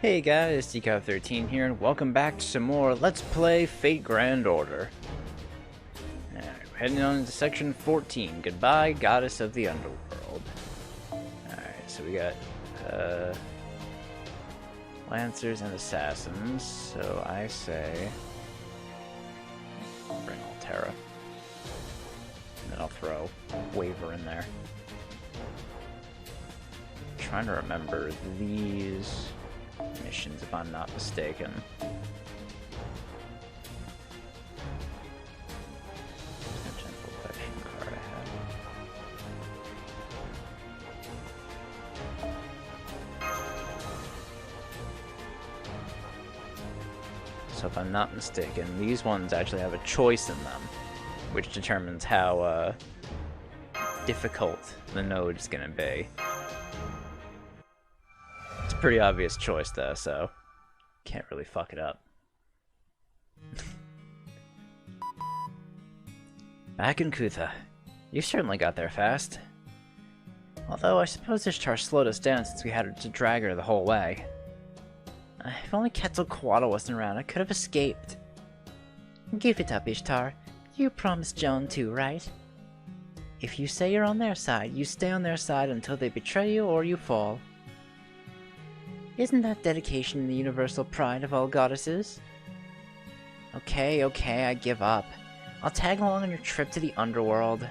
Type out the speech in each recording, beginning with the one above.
Hey guys, DCOV13 here, and welcome back to some more Let's Play Fate Grand Order. Alright, we're heading on to section 14. Goodbye, Goddess of the Underworld. Alright, so we got Lancers and Assassins, so I say bring Altera. And then I'll throw Waver in there. I'm trying to remember these missions, if I'm not mistaken. Gentle affection card I have. So if I'm not mistaken, these ones actually have a choice in them, which determines how difficult the node is going to be. Pretty obvious choice though, so can't really fuck it up. Back in Kutha. You certainly got there fast. Although I suppose Ishtar slowed us down since we had to drag her the whole way. If only Quetzalcoatl wasn't around, I could have escaped. Give it up, Ishtar. You promised Joan too, right? If you say you're on their side, you stay on their side until they betray you or you fall. Isn't that dedication the universal pride of all goddesses? Okay, I give up. I'll tag along on your trip to the Underworld.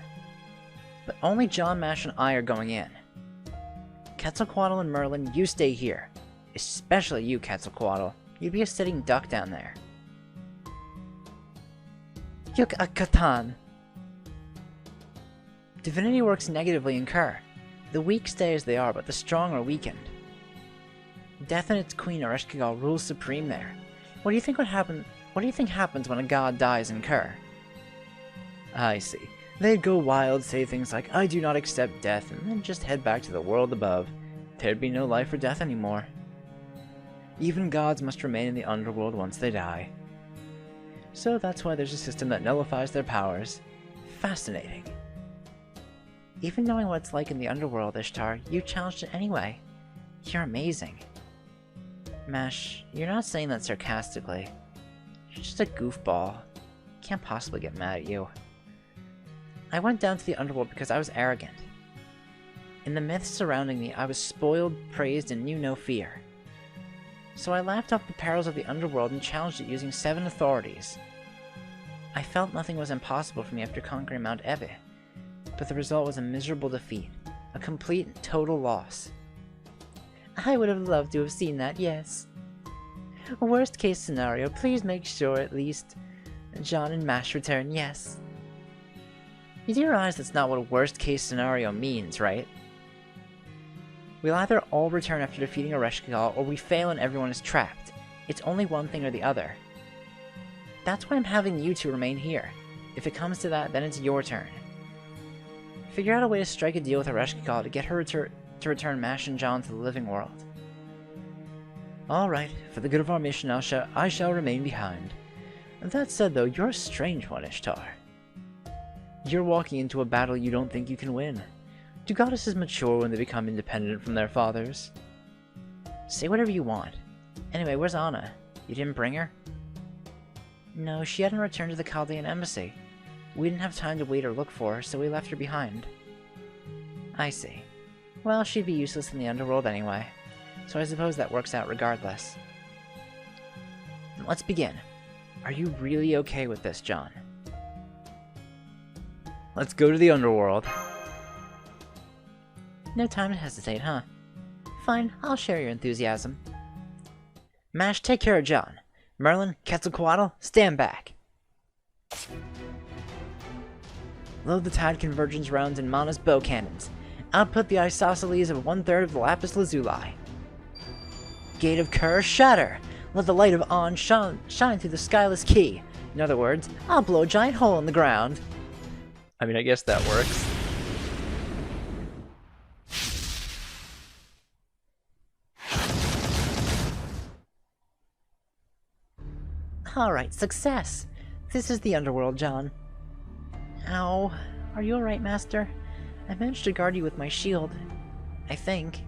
But only John, Mash, and I are going in. Quetzalcoatl and Merlin, you stay here. Especially you, Quetzalcoatl. You'd be a sitting duck down there. Yuk a Katan. Divinity works negatively in Kerr. The weak stay as they are, but the strong are weakened. Death and its queen Eresh rules supreme there. What do you think happens when a god dies in Kerr? I see. They'd go wild, say things like, I do not accept death, and then just head back to the world above. There'd be no life or death anymore. Even gods must remain in the underworld once they die. So that's why there's a system that nullifies their powers. Fascinating. Even knowing what it's like in the underworld, Ishtar, you challenged it anyway. You're amazing. Mash, you're not saying that sarcastically. You're just a goofball. Can't possibly get mad at you. I went down to the underworld because I was arrogant. In the myths surrounding me, I was spoiled, praised, and knew no fear. So I laughed off the perils of the underworld and challenged it using 7 authorities. I felt nothing was impossible for me after conquering Mount Ebe, but the result was a miserable defeat, a complete and total loss. I would have loved to have seen that, yes. Worst case scenario, please make sure at least John and Mash return, yes. You do realize that's not what a worst case scenario means, right? We'll either all return after defeating Eresh or we fail and everyone is trapped. It's only one thing or the other. That's why I'm having you two remain here. If it comes to that, then it's your turn. Figure out a way to strike a deal with Eresh to get her to return Mash and John to the living world. Alright, for the good of our mission, I shall remain behind. That said though, you're a strange one, Ishtar. You're walking into a battle you don't think you can win. Do goddesses mature when they become independent from their fathers? Say whatever you want. Anyway, where's Anna? You didn't bring her? No, she hadn't returned to the Chaldean embassy. We didn't have time to wait or look for her, so we left her behind. I see. Well, she'd be useless in the underworld anyway, so I suppose that works out regardless. Let's begin. Are you really okay with this, John? Let's go to the underworld. No time to hesitate, huh? Fine, I'll share your enthusiasm. Mash, take care of John. Merlin, Quetzalcoatl, stand back. Load the tide convergence rounds in Mana's bow cannons. Output the isosceles of 1/3 of the lapis lazuli. Gate of Kerr, shatter! Let the light of On shine through the skyless key. In other words, I'll blow a giant hole in the ground. I mean, I guess that works. Alright, success! This is the underworld, John. Ow. Are you alright, Master? I managed to guard you with my shield. I think.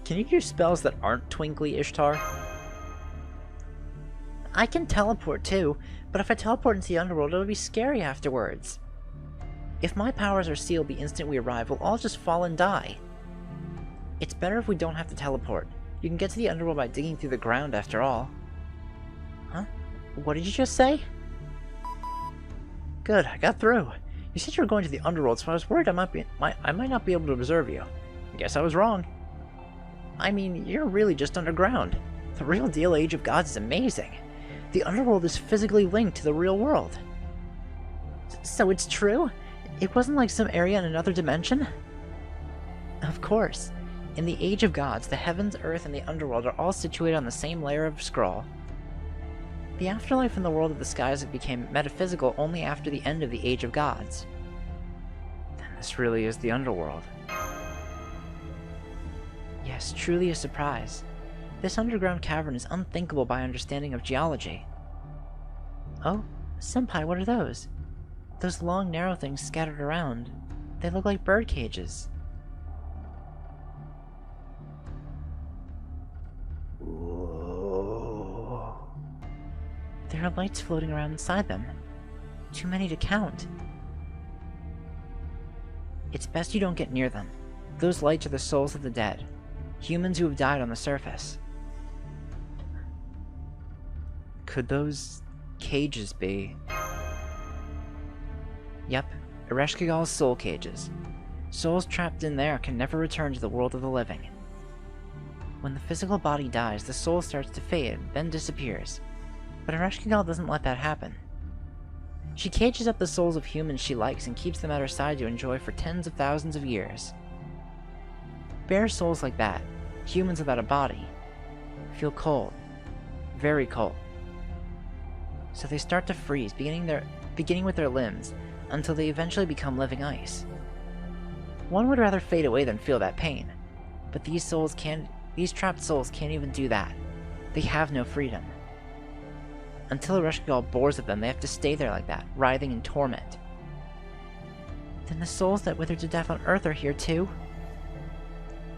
Can you use spells that aren't twinkly, Ishtar? I can teleport too, but if I teleport into the Underworld, it'll be scary afterwards. If my powers are sealed the instant we arrive, we'll all just fall and die. It's better if we don't have to teleport. You can get to the Underworld by digging through the ground after all. Huh? What did you just say? Good, I got through. You said you were going to the Underworld, so I was worried I might not be able to observe you. Guess I was wrong. I mean, you're really just underground. The real deal Age of Gods is amazing. The Underworld is physically linked to the real world. So it's true? It wasn't like some area in another dimension? Of course. In the Age of Gods, the heavens, earth, and the Underworld are all situated on the same layer of scroll. The afterlife in the world of the skies became metaphysical only after the end of the Age of Gods. Then this really is the Underworld. Yes, truly a surprise. This underground cavern is unthinkable by understanding of geology. Oh, Senpai, what are those? Those long, narrow things scattered around. They look like bird cages. Whoa. There are lights floating around inside them. Too many to count. It's best you don't get near them. Those lights are the souls of the dead. Humans who have died on the surface. Could those cages be? Yep, Eresh Kigal's soul cages. Souls trapped in there can never return to the world of the living. When the physical body dies, the soul starts to fade, then disappears. But Eresh Kigal doesn't let that happen. She cages up the souls of humans she likes and keeps them at her side to enjoy for tens of thousands of years. Bare souls like that, humans without a body, feel cold. Very cold. So they start to freeze, beginning with their limbs, until they eventually become living ice. One would rather fade away than feel that pain, but these trapped souls can't even do that. They have no freedom. Until Eresh Kigal bores at them, they have to stay there like that, writhing in torment. Then the souls that withered to death on Earth are here too?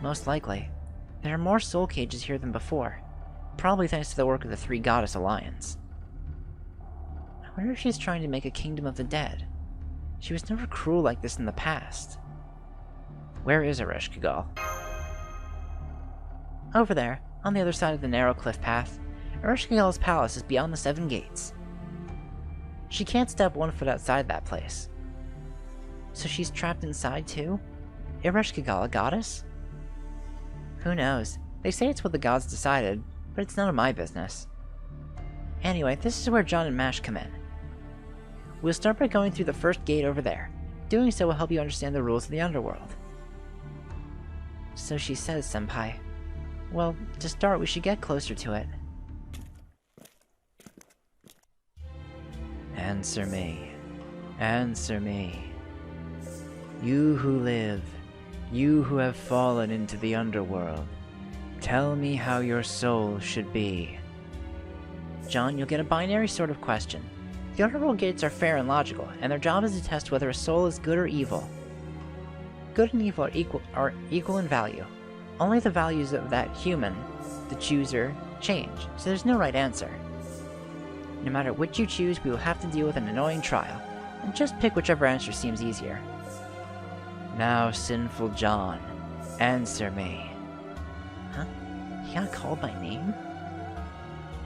Most likely. There are more soul cages here than before, probably thanks to the work of the Three Goddess Alliance. I wonder if she's trying to make a kingdom of the dead. She was never cruel like this in the past. Where is Eresh Kigal? Over there, on the other side of the narrow cliff path. Eresh Kigal's palace is beyond the 7 gates. She can't step 1 foot outside that place. So she's trapped inside too? Eresh Kigal, a goddess? Who knows? They say it's what the gods decided, but it's none of my business. Anyway, this is where John and Mash come in. We'll start by going through the first gate over there. Doing so will help you understand the rules of the Underworld. So she says, Senpai. Well, to start, we should get closer to it. Answer me. Answer me. You who live, you who have fallen into the Underworld, tell me how your soul should be. John, you'll get a binary sort of question. The Underworld gates are fair and logical, and their job is to test whether a soul is good or evil. Good and evil are equal in value. Only the values of that human, the chooser, change, so there's no right answer. No matter which you choose, we will have to deal with an annoying trial, and just pick whichever answer seems easier. Now, sinful John, answer me. Huh? He got called by name?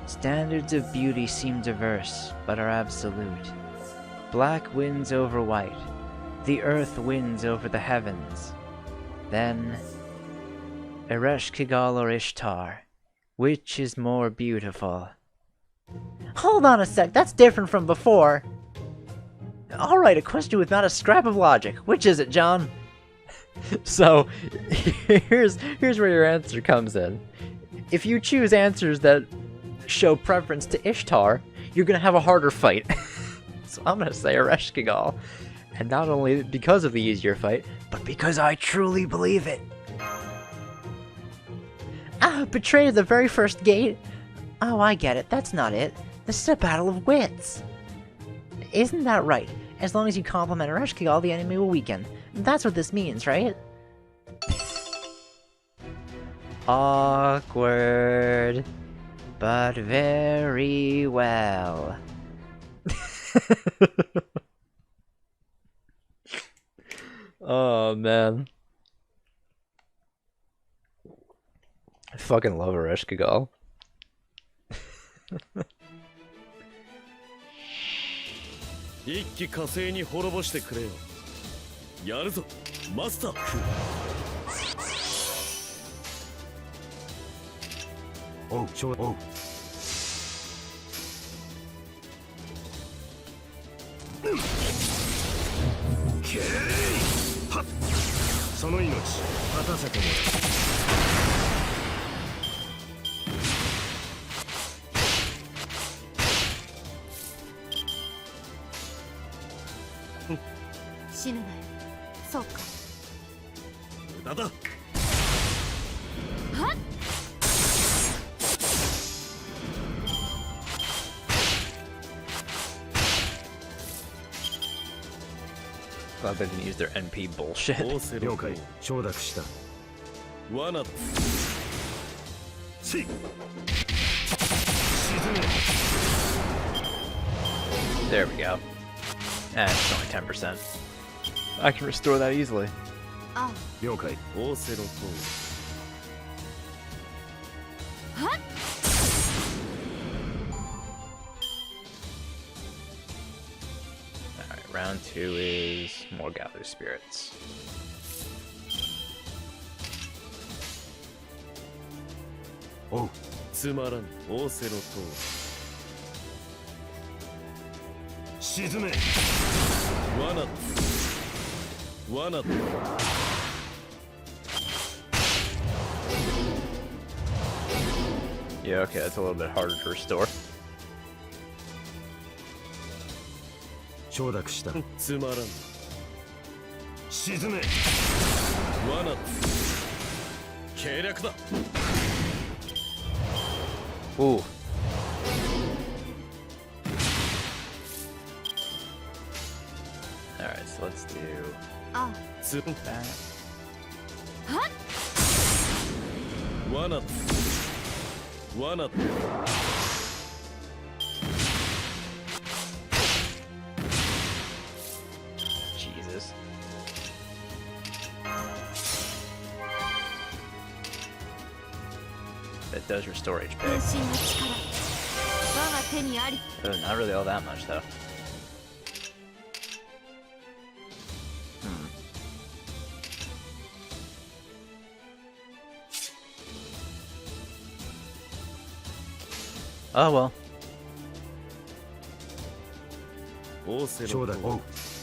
Standards of beauty seem diverse, but are absolute. Black wins over white. The earth wins over the heavens. Then, Eresh Kigal or Ishtar, which is more beautiful? Hold on a sec, that's different from before. Alright, a question with not a scrap of logic. Which is it, John? So, here's where your answer comes in. If you choose answers that show preference to Ishtar, you're gonna have a harder fight. So I'm gonna say Eresh Kigal. And not only because of the easier fight, but because I truly believe it. Ah, betrayed at the very first gate? Oh, I get it, that's not it. This is a battle of wits. Isn't that right? As long as you compliment Eresh Kigal, the enemy will weaken. That's what this means, right? Awkward, but very well. Oh man, I fucking love Eresh. 一気火星に滅ぼしてくれよ。やるぞ、マスター。おう、おう。けいはっ、その命果たせてもらう。死ぬなよ。そうか。無駄だ。はっ。Glad they didn't use their NP bullshit. 了解。承諾した。罠だ。し。沈め。There we go. It's only 10%. I can restore that easily. あ、了解。オーセロト。はっ。Alright, round 2 is more gather spirits. Oh, つまらん。オーセロト。沈め。罠。罠。Yeah, okay, that's a little bit harder to restore. 承諾した。つまらん。沈め。罠。計略だ。Ooh. Alright, so let's do あ、that. はっ。罠。罠。Jesus. That does restore HP. 分身の力。我が手にあり。 Oh, not really all that much though. Oh well. オーセロト。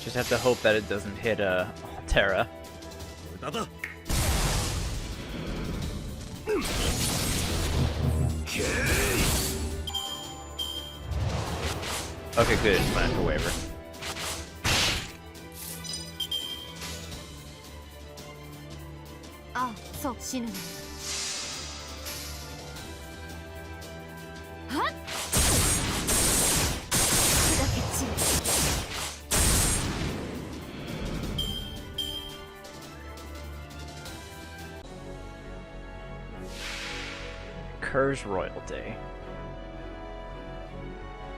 Just have to hope that it doesn't hit Terra. 無駄だ。Okay, good. It's fine for waiver. あ、そう、死ぬなよ。はっ。砕け散る。Curse royalty.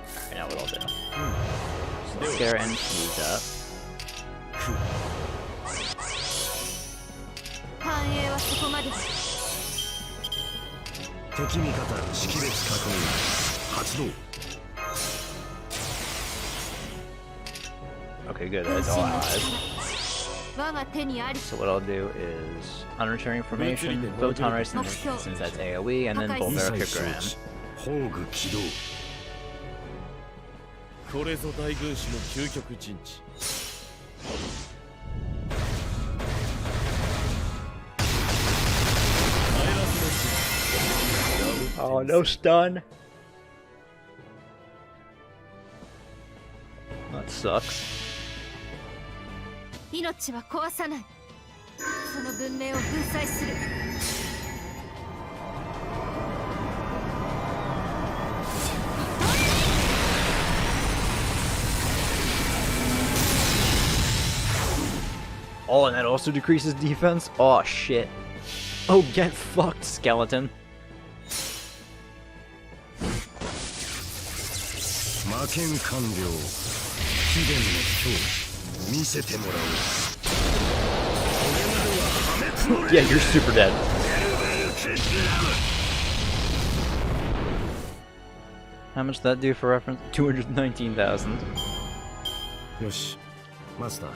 Alright, now what I'll do. Let's get our NPs up. 繁栄はそこまでだ。敵味方識別確認。発動。 Okay, good. That's all allies. 我が手にあり。 So what I'll do is unreturning formation, photon ray since that's AoE, and then Bolvera Kikoram. 宝具起動。これぞ大軍師の究極陣地。 Oh, no stun. That sucks. 命は壊さない。その文明を粉砕する。 Oh, and that also decreases defense? Oh, shit. Oh, get fucked, skeleton. 魔剣完了。秘伝の今日見せてもらおう。これまでは破滅の Yeah, you're super dead. How much did that do for reference? 219,000. よし、マスター、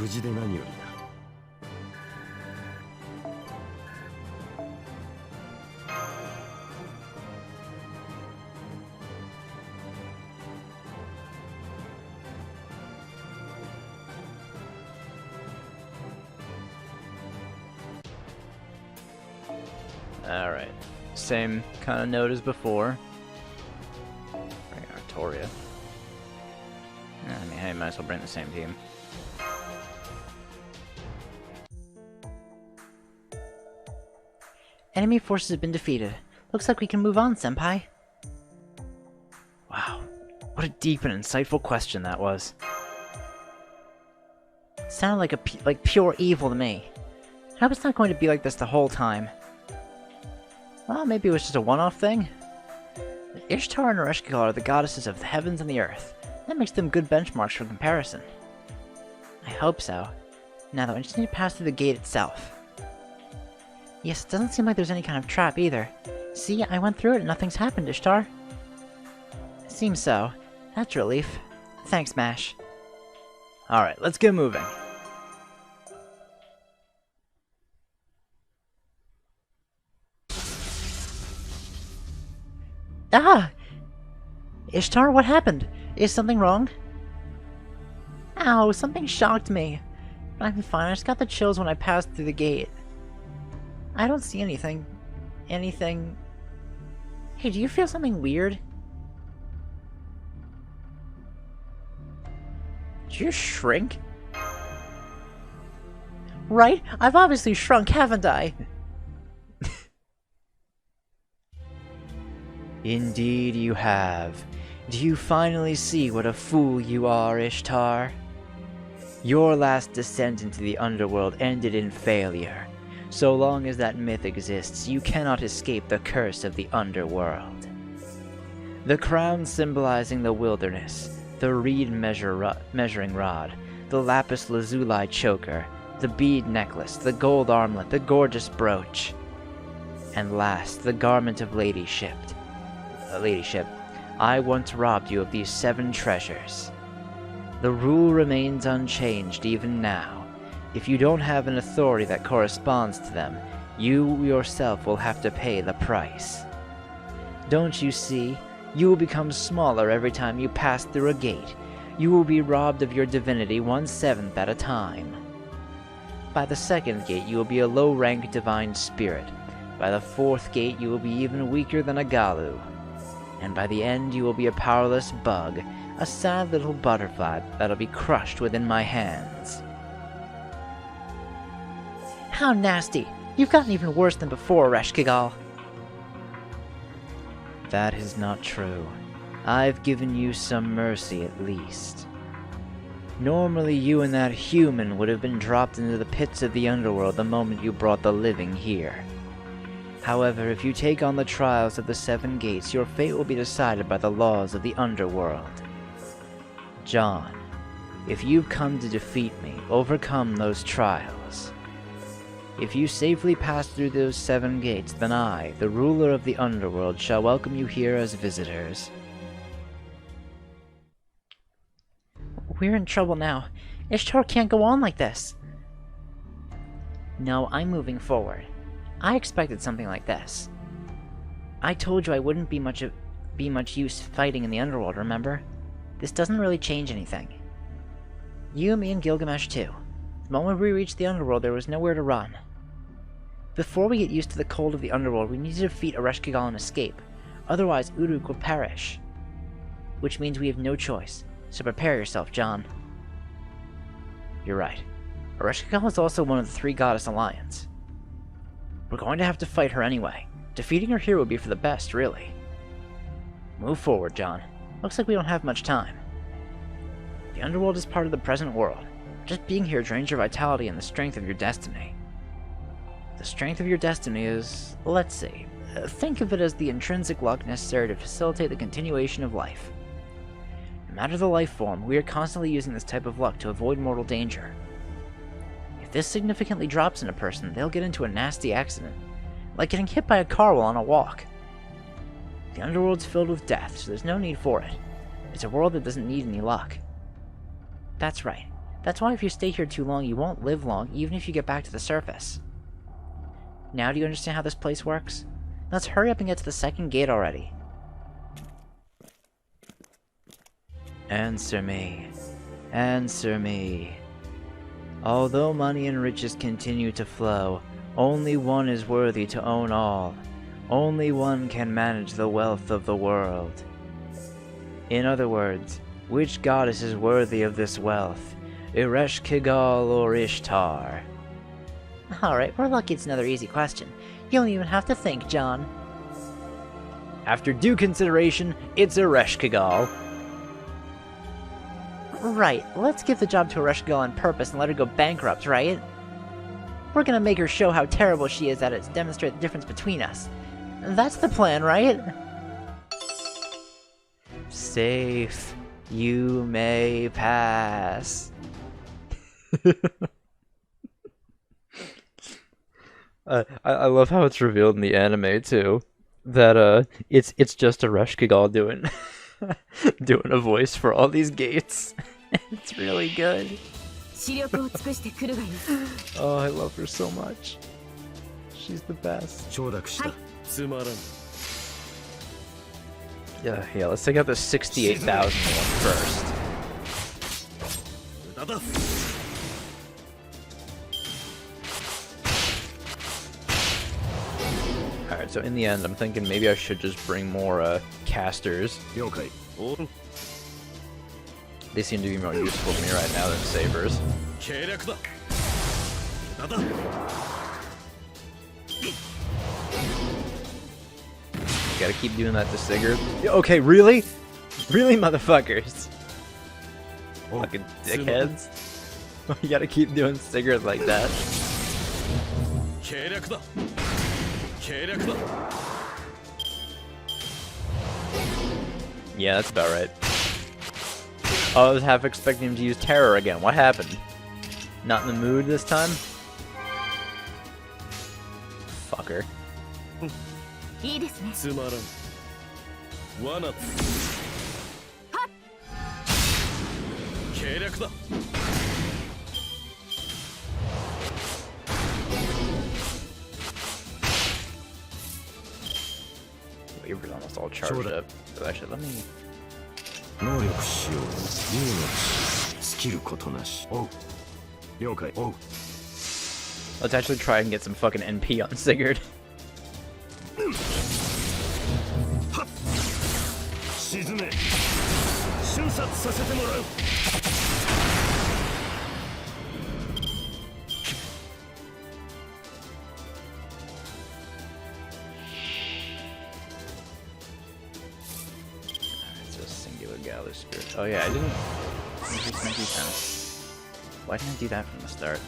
無事で何よりだ。Alright. Same kind of note as before. Bring Artoria. I mean, hey, might as well bring the same team. Enemy forces have been defeated. Looks like we can move on, Senpai. Wow. What a deep and insightful question that was. Sounded like pure evil to me. I hope it's not going to be like this the whole time. Well, maybe it was just a one-off thing. Ishtar and Ereshkigal are the goddesses of the heavens and the earth. That makes them good benchmarks for comparison. I hope so. Now though, I just need to pass through the gate itself. Yes, it doesn't seem like there's any kind of trap either. See, I went through it and nothing's happened, Ishtar. Seems so. That's a relief. Thanks, Mash. Alright, let's get moving. Ah! Ishtar, what happened? Is something wrong? Ow, something shocked me. But I'm fine, I just got the chills when I passed through the gate. I don't see anything. Anything... Hey, do you feel something weird? Did you shrink? Right? I've obviously shrunk, haven't I? Indeed you have. Do you finally see what a fool you are, Ishtar? Your last descent into the Underworld ended in failure. So long as that myth exists, you cannot escape the curse of the Underworld. The crown symbolizing the wilderness, the reed measuring rod, the lapis lazuli choker, the bead necklace, the gold armlet, the gorgeous brooch, and last, the garment of ladyship. I once robbed you of these 7 treasures. The rule remains unchanged even now. If you don't have an authority that corresponds to them, you yourself will have to pay the price. Don't you see? You will become smaller every time you pass through a gate. You will be robbed of your divinity 1/7 at a time. By the 2nd gate, you will be a low-rank divine spirit. By the 4th gate, you will be even weaker than a Galu. And by the end, you will be a powerless bug, a sad little butterfly that'll be crushed within my hands. How nasty! You've gotten even worse than before, Ereshkigal. That is not true. I've given you some mercy at least. Normally you and that human would have been dropped into the pits of the Underworld the moment you brought the living here. However, if you take on the trials of the 7 gates, your fate will be decided by the laws of the Underworld. John, if you've come to defeat me, overcome those trials. If you safely pass through those 7 gates, then I, the ruler of the Underworld, shall welcome you here as visitors. We're in trouble now. Ishtar can't go on like this. No, I'm moving forward. I expected something like this. I told you I wouldn't be much use fighting in the Underworld, remember? This doesn't really change anything. You, me, and Gilgamesh too. The moment we reached the Underworld, there was nowhere to run. Before we get used to the cold of the Underworld, we need to defeat Ereshkigal and escape. Otherwise, Uruk will perish. Which means we have no choice. So prepare yourself, John. You're right. Ereshkigal is also one of the 3 Goddess Alliance. We're going to have to fight her anyway. Defeating her here would be for the best, really. Move forward, John. Looks like we don't have much time. The Underworld is part of the present world. Just being here drains your vitality and the strength of your destiny. The strength of your destiny is, let's see, think of it as the intrinsic luck necessary to facilitate the continuation of life. No matter the life form, we are constantly using this type of luck to avoid mortal danger. If this significantly drops in a person, they'll get into a nasty accident, like getting hit by a car while on a walk. The Underworld's filled with death, so there's no need for it. It's a world that doesn't need any luck. That's right. That's why if you stay here too long, you won't live long, even if you get back to the surface. Now do you understand how this place works? Let's hurry up and get to the second gate already. Answer me. Answer me. Although money and riches continue to flow, only one is worthy to own all. Only one can manage the wealth of the world. In other words, which goddess is worthy of this wealth? Eresh Kigal or Ishtar? Alright, we're lucky it's another easy question. You don't even have to think, John. After due consideration, it's Eresh Kigal. Right, let's give the job to Eresh Kigal on purpose and let her go bankrupt, right? We're gonna make her show how terrible she is at it to demonstrate the difference between us. That's the plan, right? Safe. You may pass. I love how it's revealed in the anime too, that it's just Eresh Kigal doing doing a voice for all these gates. It's really good. Oh, I love her so much. She's the best. Yeah, let's take out the 68,000 one first. Alright, so in the end, I'm thinking maybe I should just bring more casters. They seem to be more useful to me right now than sabers. Gotta keep doing that to Sigurd. Okay, really? Really, motherfuckers? Fucking dickheads. You gotta keep doing Sigurd like that. Yeah, that's about right. Oh, I was half expecting him to use terror again. What happened? Not in the mood this time? Fucker. Weaver's almost all charged up. So actually, let me... Let's actually try and get some fucking NP on Sigurd. Oh yeah, I didn't increase my defense. Why didn't I do that from the start?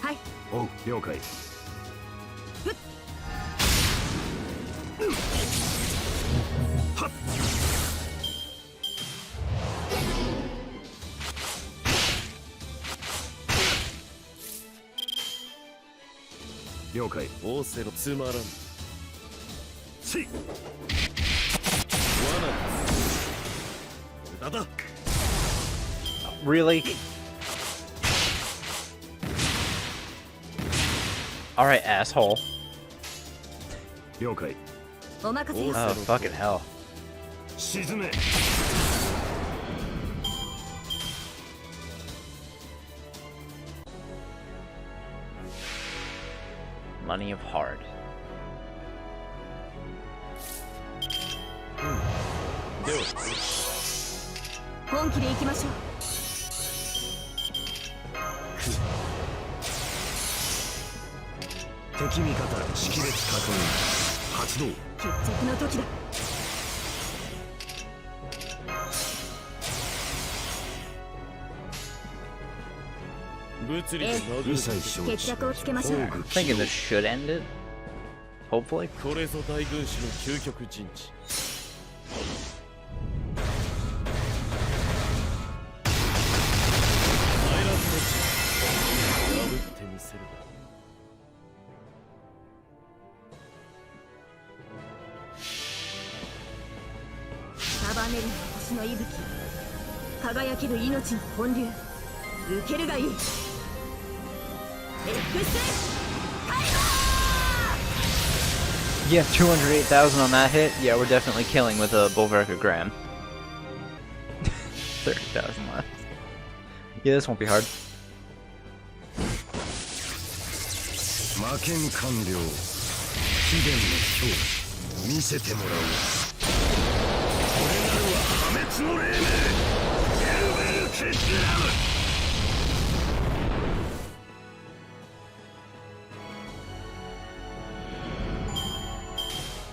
Hi. Oh, 了解. Really? Alright, asshole. Oh, fucking hell. Money of Heart. Do it. 敵味方識別確認発動。決着の時だ。物理で殴る。一切承知。決着をつけましょう。 Thinking this should end it. Hopefully. これぞ大軍師の究極陣地。サイランス破ってみせる。束ねる星の息吹、輝ける命の本流、受けるがいい。Yeah, 208,000 on that hit. Yeah, we're definitely killing with a Bulwarker Graham. 30,000 left. Yeah, this won't be hard. 魔剣完了。秘伝の今日見せてもらおう。これなるは破滅の黎明。エルベル・キッラム。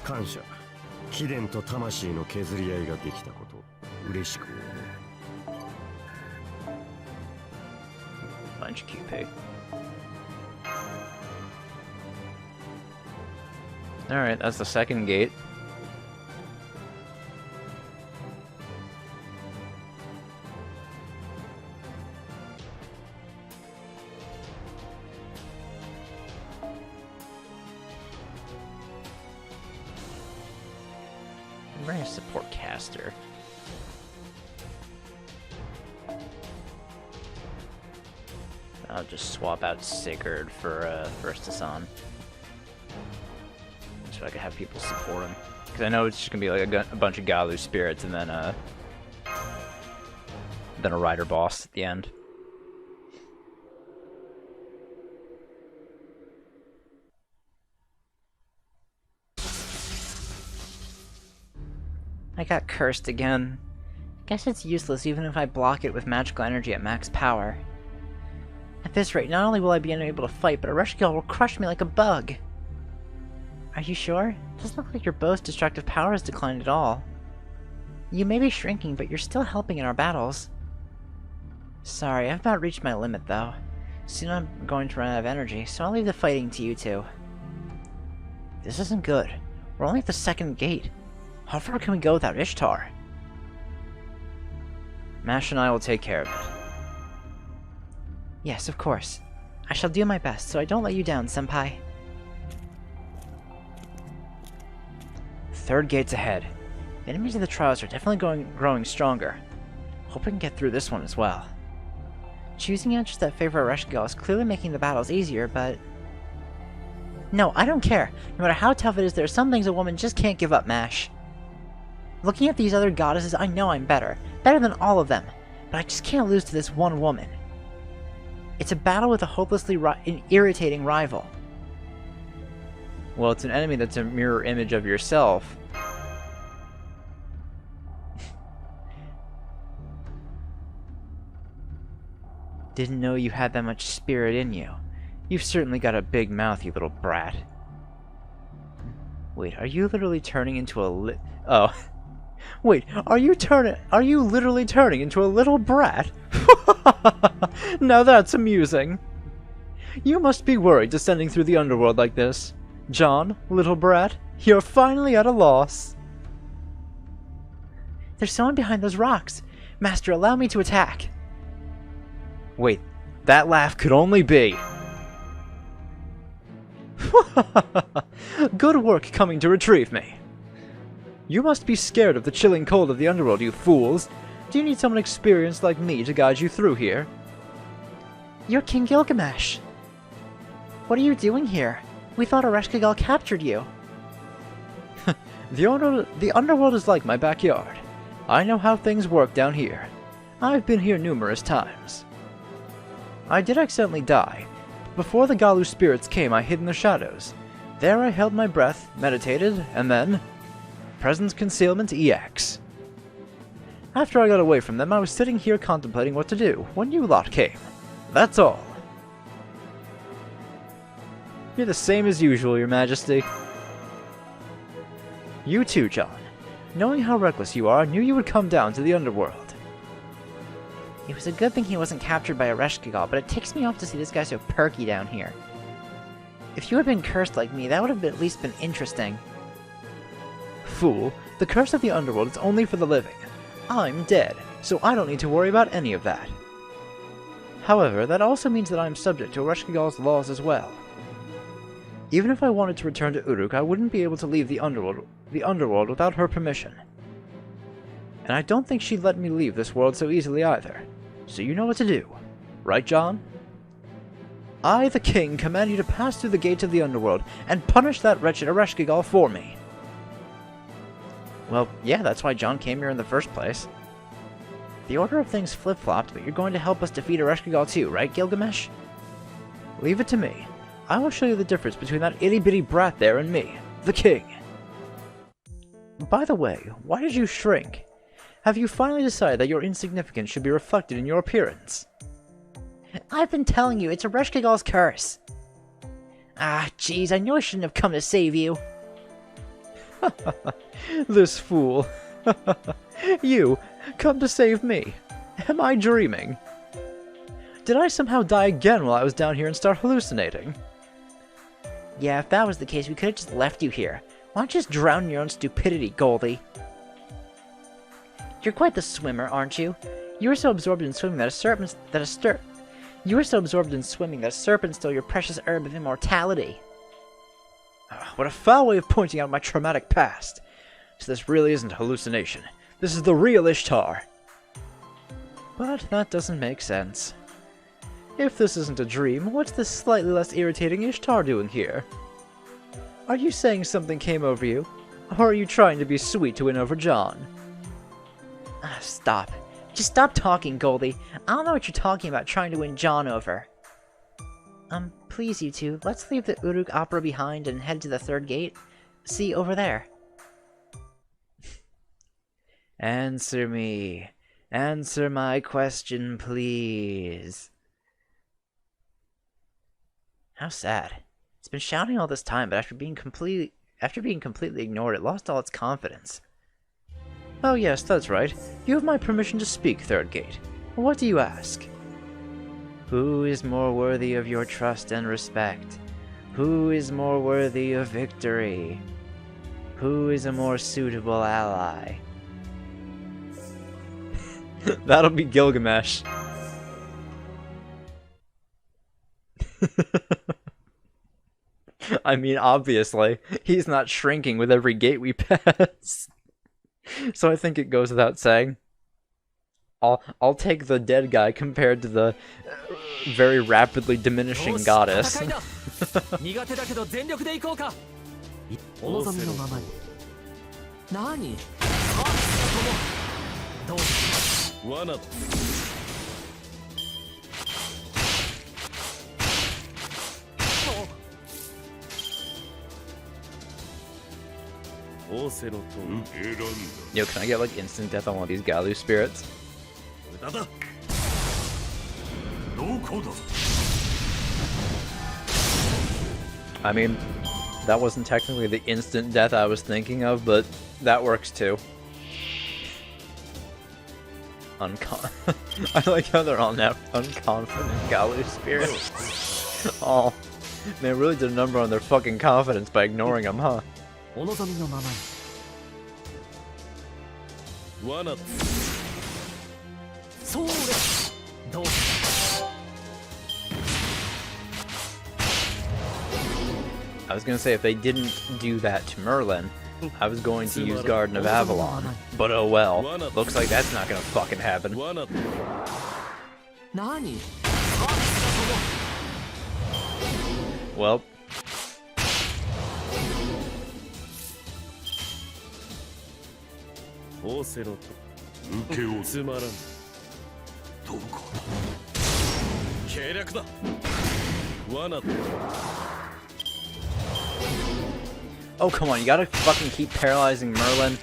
感謝。貴殿と魂の削り合いができたこと嬉しく思う。Bunch of QP. Alright, that's the second gate. Bring a support caster. I'll just swap out Sigurd for First Hassan. So I can have people support him. Because I know it's just going to be like a bunch of Galu spirits and then a rider boss at the end. I got cursed again. Guess it's useless even if I block it with magical energy at max power. At this rate, not only will I be unable to fight, but Eresh will crush me like a bug. Are you sure? It doesn't look like your bow's destructive power has declined at all. You may be shrinking, but you're still helping in our battles. Sorry, I've about reached my limit though. Soon I'm going to run out of energy, so I'll leave the fighting to you two. This isn't good. We're only at the second gate. How far can we go without Ishtar? Mash and I will take care of it. Yes, of course. I shall do my best, so I don't let you down, Senpai. Third gate's ahead. The enemies of the trials are definitely growing stronger. Hope we can get through this one as well. Choosing answers that favor Eresh is clearly making the battles easier, but... No, I don't care. No matter how tough it is, there are some things a woman just can't give up, Mash. Looking at these other goddesses, I know I'm better. Better than all of them. But I just can't lose to this one woman. It's a battle with a hopelessly irritating rival. Well, it's an enemy that's a mirror image of yourself. Didn't know you had that much spirit in you. You've certainly got a big mouth, you little brat. Wait, are you literally turning into a Oh. Wait, are you literally turning into a little brat? Now that's amusing. You must be worried descending through the Underworld like this. John, little brat, you're finally at a loss. There's someone behind those rocks. Master, allow me to attack. Wait, that laugh could only be... Good work coming to retrieve me. You must be scared of the chilling cold of the Underworld, you fools. Do you need someone experienced like me to guide you through here? You're King Gilgamesh. What are you doing here? We thought Eresh captured you. The Underworld is like my backyard. I know how things work down here. I've been here numerous times. I did accidentally die. Before the Galu spirits came, I hid in the shadows. There I held my breath, meditated, and then... Presence Concealment EX. After I got away from them, I was sitting here contemplating what to do, when you lot came. That's all. You're the same as usual, Your Majesty. You too, John. Knowing how reckless you are, I knew you would come down to the Underworld. It was a good thing he wasn't captured by Eresh, but it ticks me off to see this guy so perky down here. If you had been cursed like me, that would have at least been interesting. Fool, the curse of the Underworld is only for the living. I'm dead, so I don't need to worry about any of that. However, that also means that I am subject to Eresh laws as well. Even if I wanted to return to Uruk, I wouldn't be able to leave the Underworld without her permission. And I don't think she'd let me leave this world so easily either. So you know what to do. Right, John? I, the king, command you to pass through the gates of the Underworld and punish that wretched Eresh for me. Well, yeah, that's why John came here in the first place. The order of things flip-flopped, but you're going to help us defeat Eresh too, right, Gilgamesh? Leave it to me. I will show you the difference between that itty-bitty brat there and me, the king. By the way, why did you shrink? Have you finally decided that your insignificance should be reflected in your appearance? I've been telling you, it's Eresh curse. Ah, jeez, I knew I shouldn't have come to save you. This fool. You, come to save me. Am I dreaming? Did I somehow die again while I was down here and start hallucinating? Yeah, if that was the case, we could have just left you here. Why don't you just drown in your own stupidity, Goldie? You're quite the swimmer, aren't you? You were so absorbed in swimming that a serpent stole your precious herb of immortality. What a foul way of pointing out my traumatic past. So this really isn't a hallucination. This is the real Ishtar. But that doesn't make sense. If this isn't a dream, what's this slightly less irritating Ishtar doing here? Are you saying something came over you? Or are you trying to be sweet to win over John? Stop. Just stop talking, Goldie. I don't know what you're talking about trying to win John over. Please you two, let's leave the Uruk Opera behind and head to the third gate. See, over there. Answer me. Answer my question, please. How sad. It's been shouting all this time, but after being completely ignored, it lost all its confidence. Oh yes, that's right. You have my permission to speak, Third Gate. What do you ask? Who is more worthy of your trust and respect? Who is more worthy of victory? Who is a more suitable ally? That'll be Gilgamesh. I mean, obviously, he's not shrinking with every gate we pass. So I think it goes without saying. I'll take the dead guy compared to the very rapidly diminishing goddess. Yo, can I get like instant death on one of these Galu spirits? I mean, that wasn't technically the instant death I was thinking of, but that works too. I like how they're all now unconfident Galu spirits. Oh, man, really did a number on their fucking confidence by ignoring them, huh? I was gonna say, if they didn't do that to Merlin, I was going to use Garden of Avalon, but oh well. Looks like that's not gonna fucking happen. Well. Oh, come on, you gotta fucking keep paralyzing Merlin.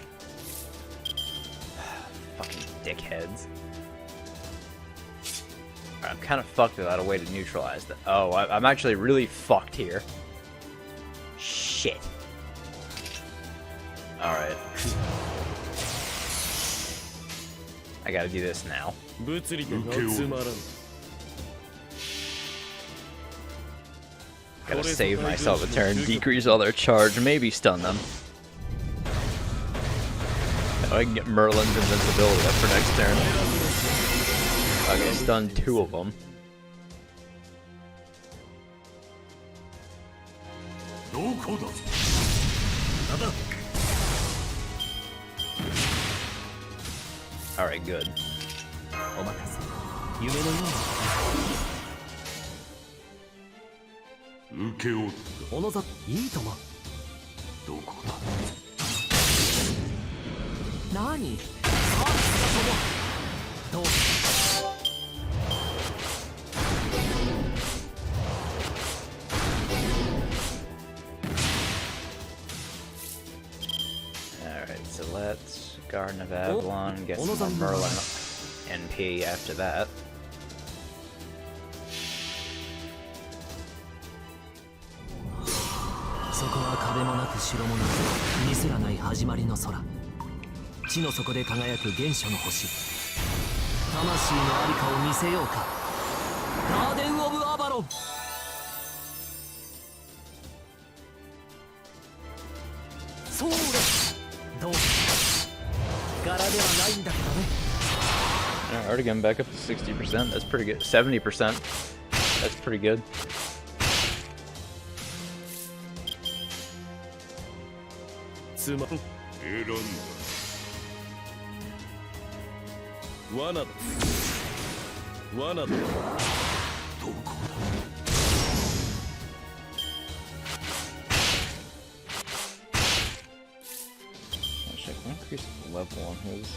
Fucking dickheads. I'm kind of fucked without a way to neutralize that. Oh, I'm actually really fucked here. shit. Alright. I gotta do this now. Gotta save myself a turn, decrease all their charge, maybe stun them. I can get Merlin's invincibility up for next turn. I can stun 2 of them. Alright, good. Alright, so let's Garden of Avalon, get some more Merlin NP after that. Already getting back up to 60%. That's pretty good. 70%. That's pretty good. Actually, I can increase the level on his.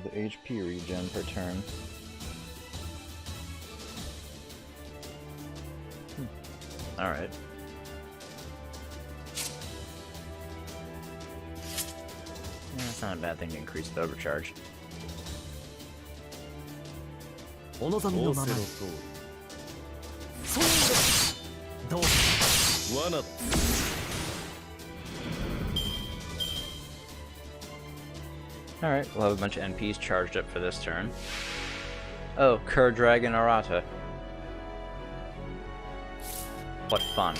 The HP regen per turn. Alright. Yeah, that's not a bad thing to increase the overcharge. Alright, we'll have a bunch of NPs charged up for this turn. Oh, Cur Dragon Arata. What fun.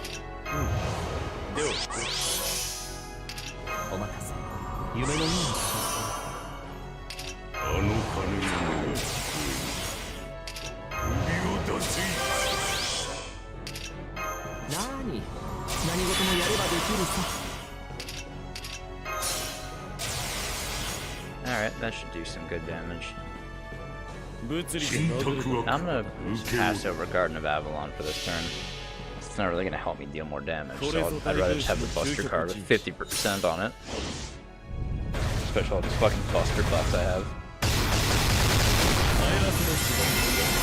Alright, that should do some good damage. I'm gonna pass over Garden of Avalon for this turn. It's not really gonna help me deal more damage, so I'd rather just have the Buster card with 50% on it. Especially all these fucking Buster buffs I have.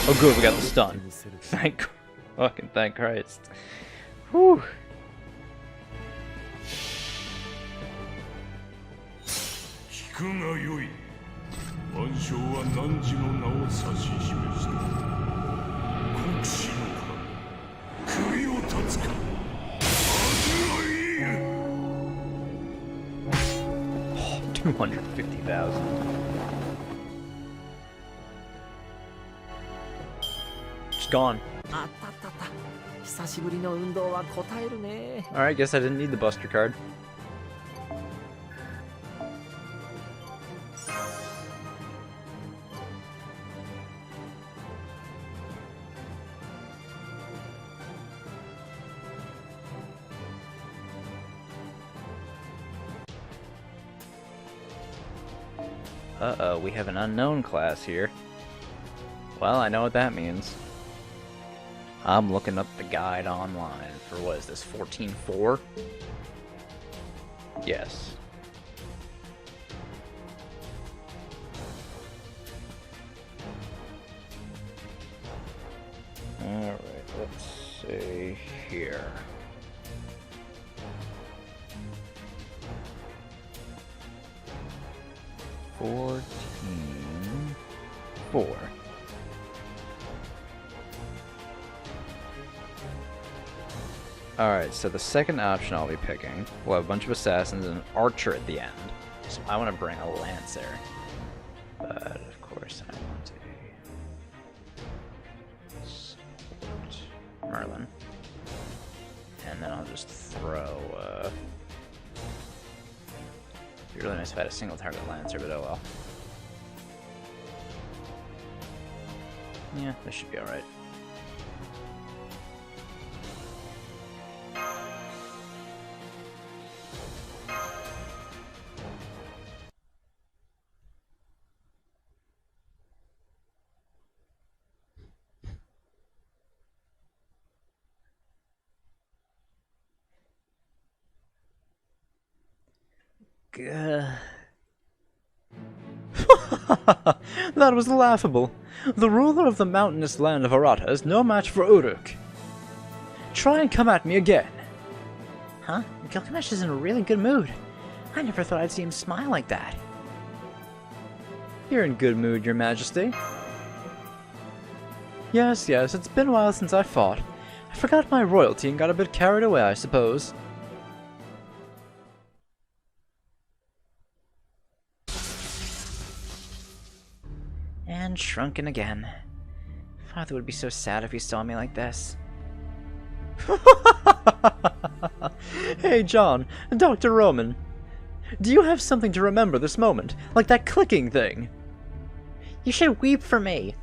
Oh good, we got the stun. Thank Christ. Whew. Oh, 250,000. It's gone. Alright, guess I didn't need the Buster card. Uh-oh, we have an unknown class here. Well, I know what that means. I'm looking up the guide online for, what is this, 14.4? Yes. Alright, let's see here. Four. Alright, so the second option I'll be picking will have a bunch of assassins and an archer at the end. So I want to bring a lancer. But, of course, I want a sword Merlin. And then I'll just throw, it'd be really nice if I had a single target lancer, but oh well. Yeah, this should be alright. That was laughable. The ruler of the mountainous land of Arata is no match for Uruk. Try and come at me again. Huh? Gilgamesh is in a really good mood. I never thought I'd see him smile like that. You're in good mood, your majesty. Yes, it's been a while since I fought. I forgot my royalty and got a bit carried away, I suppose. And shrunken again. Father would be so sad if he saw me like this. Hey, John, Dr. Roman. Do you have something to remember this moment? Like that clicking thing? You should weep for me.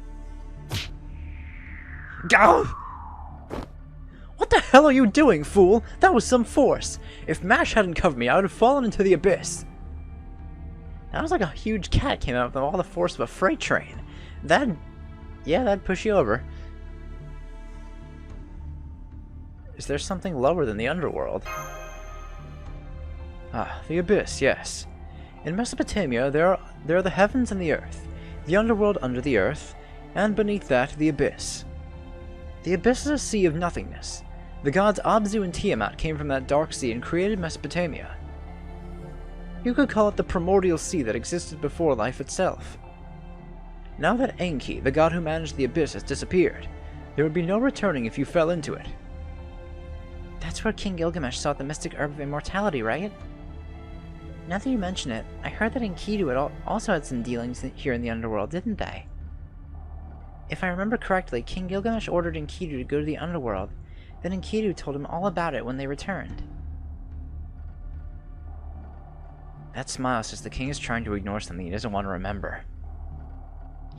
Go! What the hell are you doing, fool? That was some force. If Mash hadn't covered me, I would have fallen into the abyss. That was like a huge cat came out with all the force of a freight train. That'd push you over. Is there something lower than the Underworld? Ah, the abyss, yes. In Mesopotamia, there are the heavens and the earth, the underworld under the earth, and beneath that, the abyss. The abyss is a sea of nothingness. The gods Abzu and Tiamat came from that dark sea and created Mesopotamia. You could call it the primordial sea that existed before life itself. Now that Enki, the god who managed the abyss, has disappeared, there would be no returning if you fell into it. That's where King Gilgamesh sought the mystic herb of immortality, right? Now that you mention it, I heard that Enkidu also had some dealings here in the Underworld, didn't they? If I remember correctly, King Gilgamesh ordered Enkidu to go to the Underworld, then Enkidu told him all about it when they returned. That smile says the king is trying to ignore something he doesn't want to remember.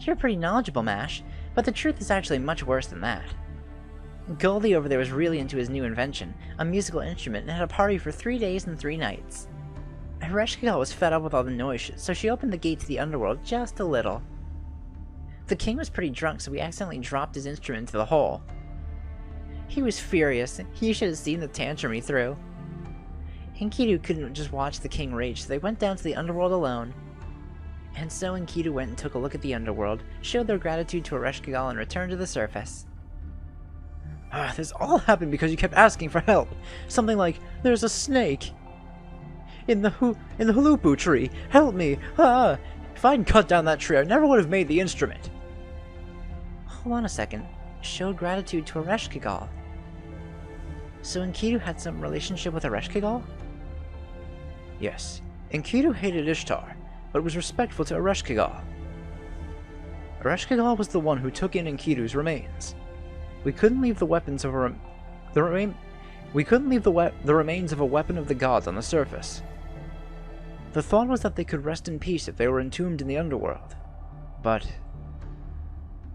You're pretty knowledgeable, Mash, but the truth is actually much worse than that. Goldie over there was really into his new invention, a musical instrument, and had a party for 3 days and 3 nights. Eresh was fed up with all the noise, so she opened the gate to the Underworld just a little. The king was pretty drunk, so we accidentally dropped his instrument into the hole. He was furious. You should have seen the tantrum he threw. Enkidu couldn't just watch the king rage, so they went down to the Underworld alone. And so Enkidu went and took a look at the Underworld, showed their gratitude to Eresh, and returned to the surface. This all happened because you kept asking for help. Something like, "There's a snake in the hulupu tree. Help me! Ah! If I hadn't cut down that tree, I never would have made the instrument." Hold on a second. Showed gratitude to Eresh. So Enkidu had some relationship with Eresh? Yes. Enkidu hated Ishtar, but was respectful to Eresh. Eresh was the one who took in Enkidu's remains. We couldn't leave the weapons of the remains of a weapon of the gods on the surface. The thought was that they could rest in peace if they were entombed in the Underworld. But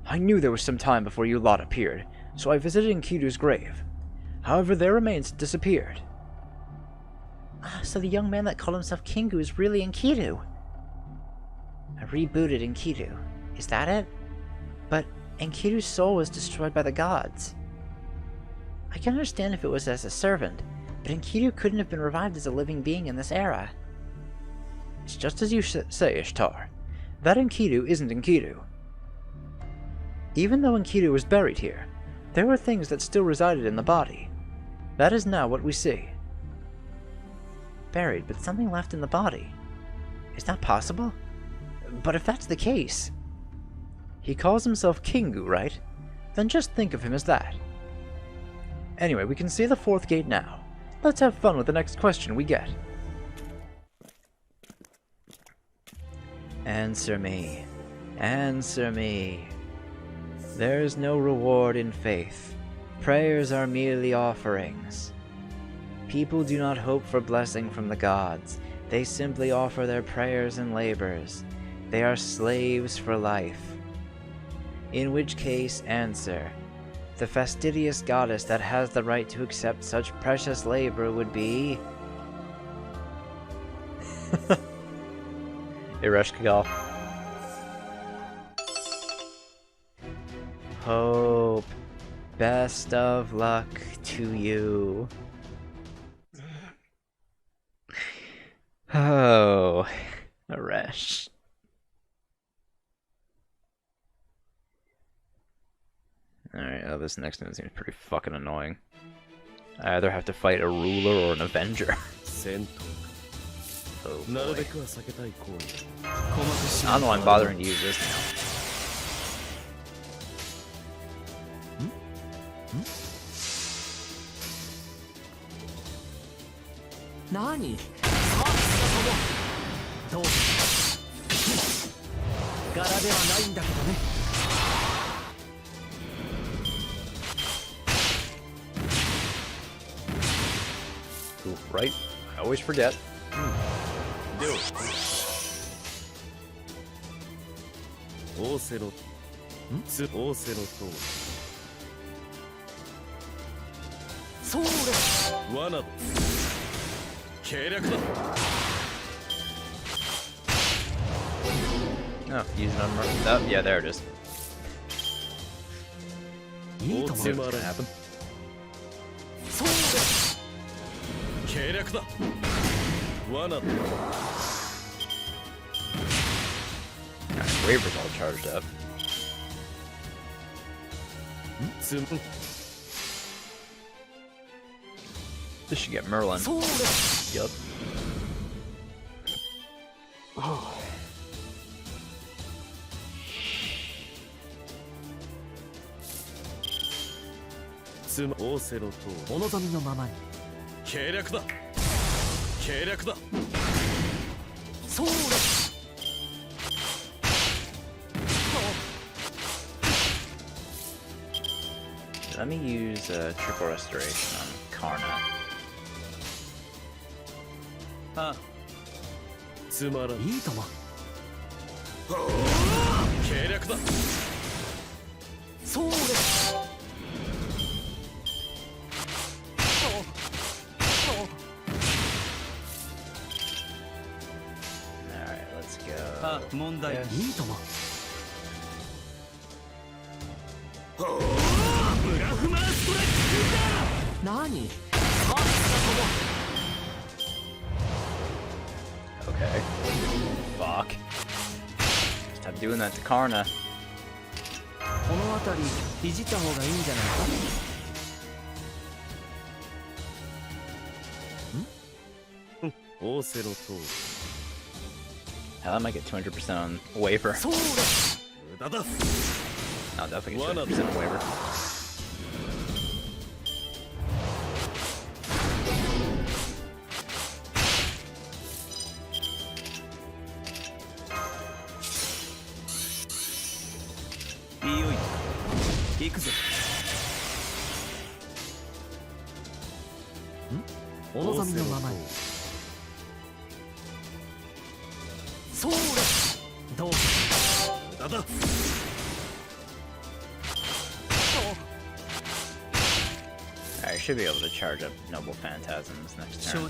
I knew there was some time before you lot appeared, so I visited Enkidu's grave. However, their remains had disappeared. So the young man that called himself Kingu is really Enkidu. I rebooted Enkidu. Is that it? But Enkidu's soul was destroyed by the gods. I can understand if it was as a servant, but Enkidu couldn't have been revived as a living being in this era. It's just as you say, Ishtar. That Enkidu isn't Enkidu. Even though Enkidu was buried here, there were things that still resided in the body. That is now what we see. Buried, but something left in the body. Is that possible? But if that's the case... He calls himself Kingu, right? Then just think of him as that. Anyway, we can see the 4th gate now. Let's have fun with the next question we get. Answer me. Answer me. There is no reward in faith. Prayers are merely offerings. People do not hope for blessing from the gods. They simply offer their prayers and labors. They are slaves for life. In which case, answer. The fastidious goddess that has the right to accept such precious labor would be... Eresh. Hope. Best of luck to you. Oh, Eresh. Alright, this next one seems pretty fucking annoying. I either have to fight a ruler or an avenger. Oh boy. I don't know why I'm bothering to use this now. Nani? Ooh, right? I always forget. Do it. Oh, using on oh, yeah, there it is. What's gonna happen? Alright, Waver's all charged up. This should get Merlin. Yup. Oh. Let me use triple restoration on Karna. Huh. Alright, let's go. Nani? Okay. Fuck. Stop doing that to Karna. Hell, I might get 200% on Waver. I'll definitely get 200% on Waver. I should be able to charge up Noble Phantasms next turn.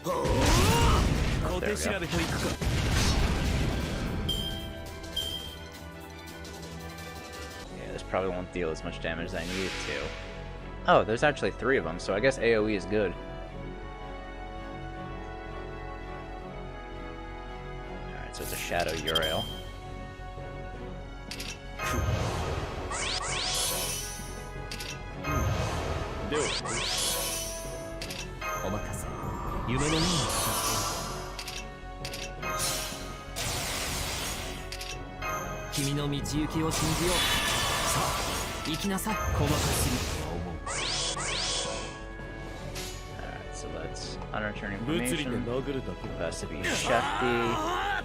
Oh, there we go. Yeah, this probably won't deal as much damage as I need it to. Oh, there's actually 3 of them, so I guess AoE is good. Alright, so it's a Shadow Uriel. Do it. 行きなさい。細かすぎると思う。 Alright, so let's unreturn information. Best to be Shefty.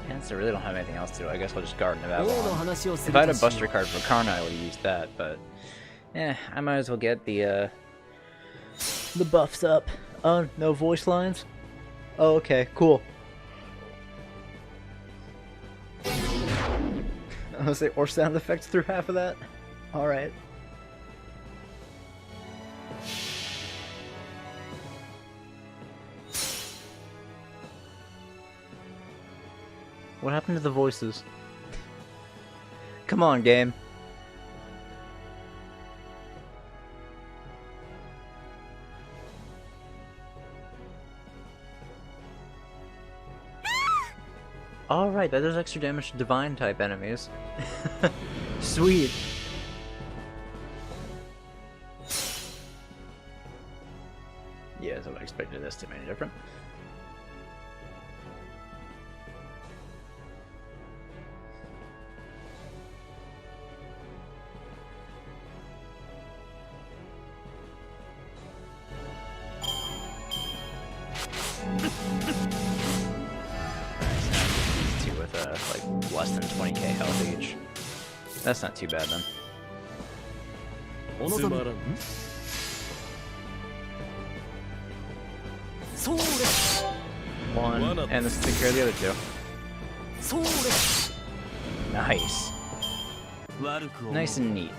And so I really don't have anything else to do. I guess I'll just Garden of Avalon. If I had a Buster card for Karna, I would have used that, but I might as well get the buffs up. Oh, no voice lines? Oh, okay, cool. I was say, or sound effects through half of that? Alright. What happened to the voices? Come on, game. Alright, that does extra damage to divine type enemies. Sweet. Yeah, so I expected this to be any different. Like less than 20k health each. That's not too bad then. One, and this will take care of the other two. Nice. Nice and neat.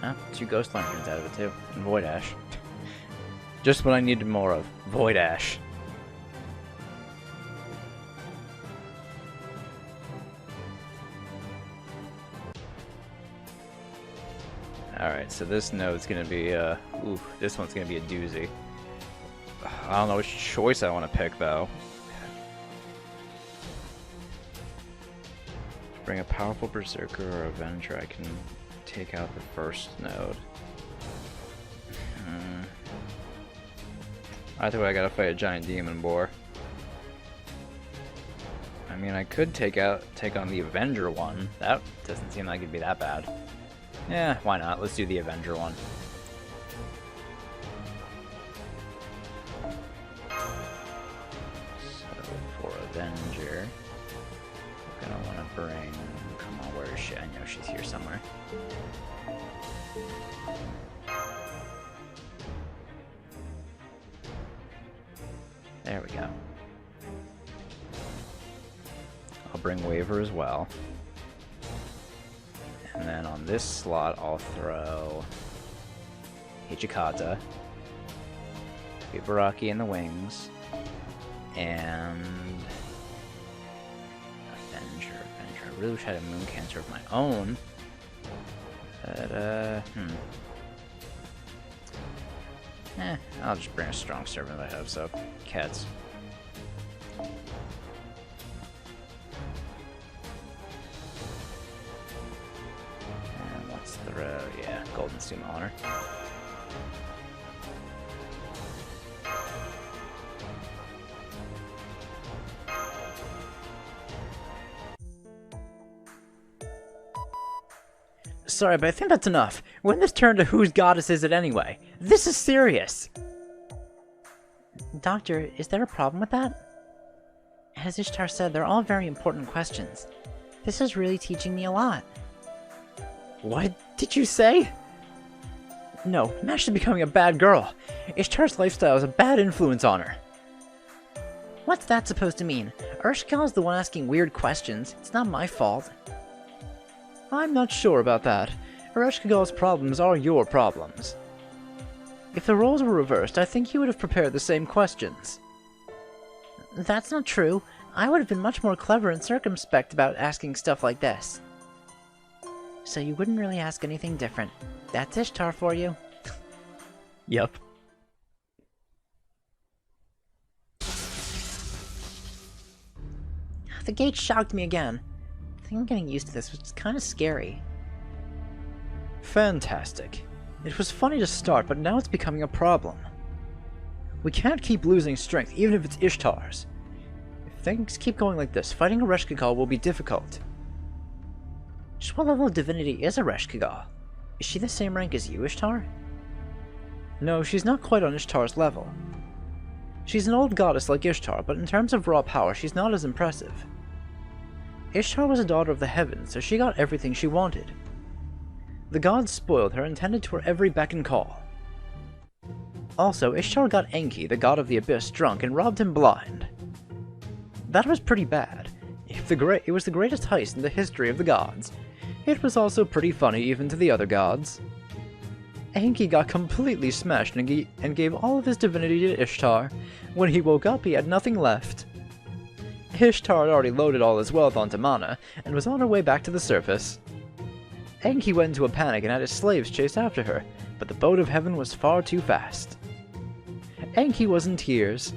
Ah, 2 Ghost Lanterns out of it too. And Void Ash. Just what I needed more of. Void Ash. Alright, so this node's gonna be, ooh, this one's gonna be a doozy. I don't know which choice I want to pick, though. Bring a powerful Berserker or Avenger, I can take out the first node. Either way, I gotta fight a giant demon boar. I mean, I could take on the Avenger one. That doesn't seem like it'd be that bad. Yeah, why not? Let's do the Avenger one. So for Avenger, I'm gonna want to bring. Come on, where is she? I know she's here somewhere. There we go. I'll bring Waver as well. And then on this slot, I'll throw Hichikata, Ibaraki in the wings, and Avenger. I really wish I had a Moon Cancer of my own. But, I'll just bring a strong servant I have, so cats. And let's throw, yeah, Golden Sumo on her. Sorry, but I think that's enough. When this turned to whose goddess is it anyway? This is serious! Doctor, is there a problem with that? As Ishtar said, they're all very important questions. This is really teaching me a lot. What did you say? No, Nash is becoming a bad girl. Ishtar's lifestyle is a bad influence on her. What's that supposed to mean? Ershkigal is the one asking weird questions. It's not my fault. I'm not sure about that. Ereshkigal's problems are your problems. If the roles were reversed, I think you would have prepared the same questions. That's not true. I would have been much more clever and circumspect about asking stuff like this. So you wouldn't really ask anything different. That's Ishtar for you. Yep. The gate shocked me again. I think I'm getting used to this, which is kind of scary. Fantastic. It was funny to start, but now it's becoming a problem. We can't keep losing strength, even if it's Ishtar's. things keep going like this, fighting Eresh will be difficult. Just what level of divinity is Eresh? Is she the same rank as you, Ishtar? No, she's not quite on Ishtar's level. She's an old goddess like Ishtar, but in terms of raw power, she's not as impressive. Ishtar was a daughter of the heavens, so she got everything she wanted. The gods spoiled her and tended to her every beck and call. Also, Ishtar got Enki, the god of the abyss, drunk and robbed him blind. That was pretty bad. It was the greatest heist in the history of the gods. It was also pretty funny even to the other gods. Enki got completely smashed and gave all of his divinity to Ishtar. When he woke up, he had nothing left. Ishtar had already loaded all his wealth onto Mana, and was on her way back to the surface. Enki went into a panic and had his slaves chase after her, but the boat of heaven was far too fast. Enki was in tears.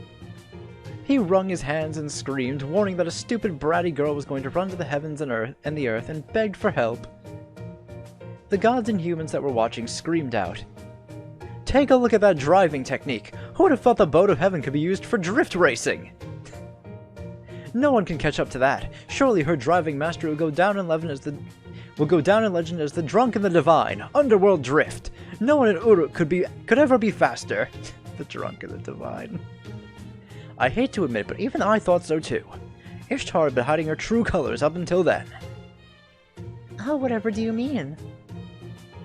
He wrung his hands and screamed, warning that a stupid bratty girl was going to run to the heavens and the earth and begged for help. The gods and humans that were watching screamed out, "Take a look at that driving technique! Who would have thought the boat of heaven could be used for drift racing?" No one can catch up to that. Surely her driving master will go down in legend as the drunk and the divine, Underworld drift. No one in Uruk could ever be faster. The drunk and the divine. I hate to admit, but even I thought so too. Ishtar had been hiding her true colors up until then. Oh, whatever do you mean?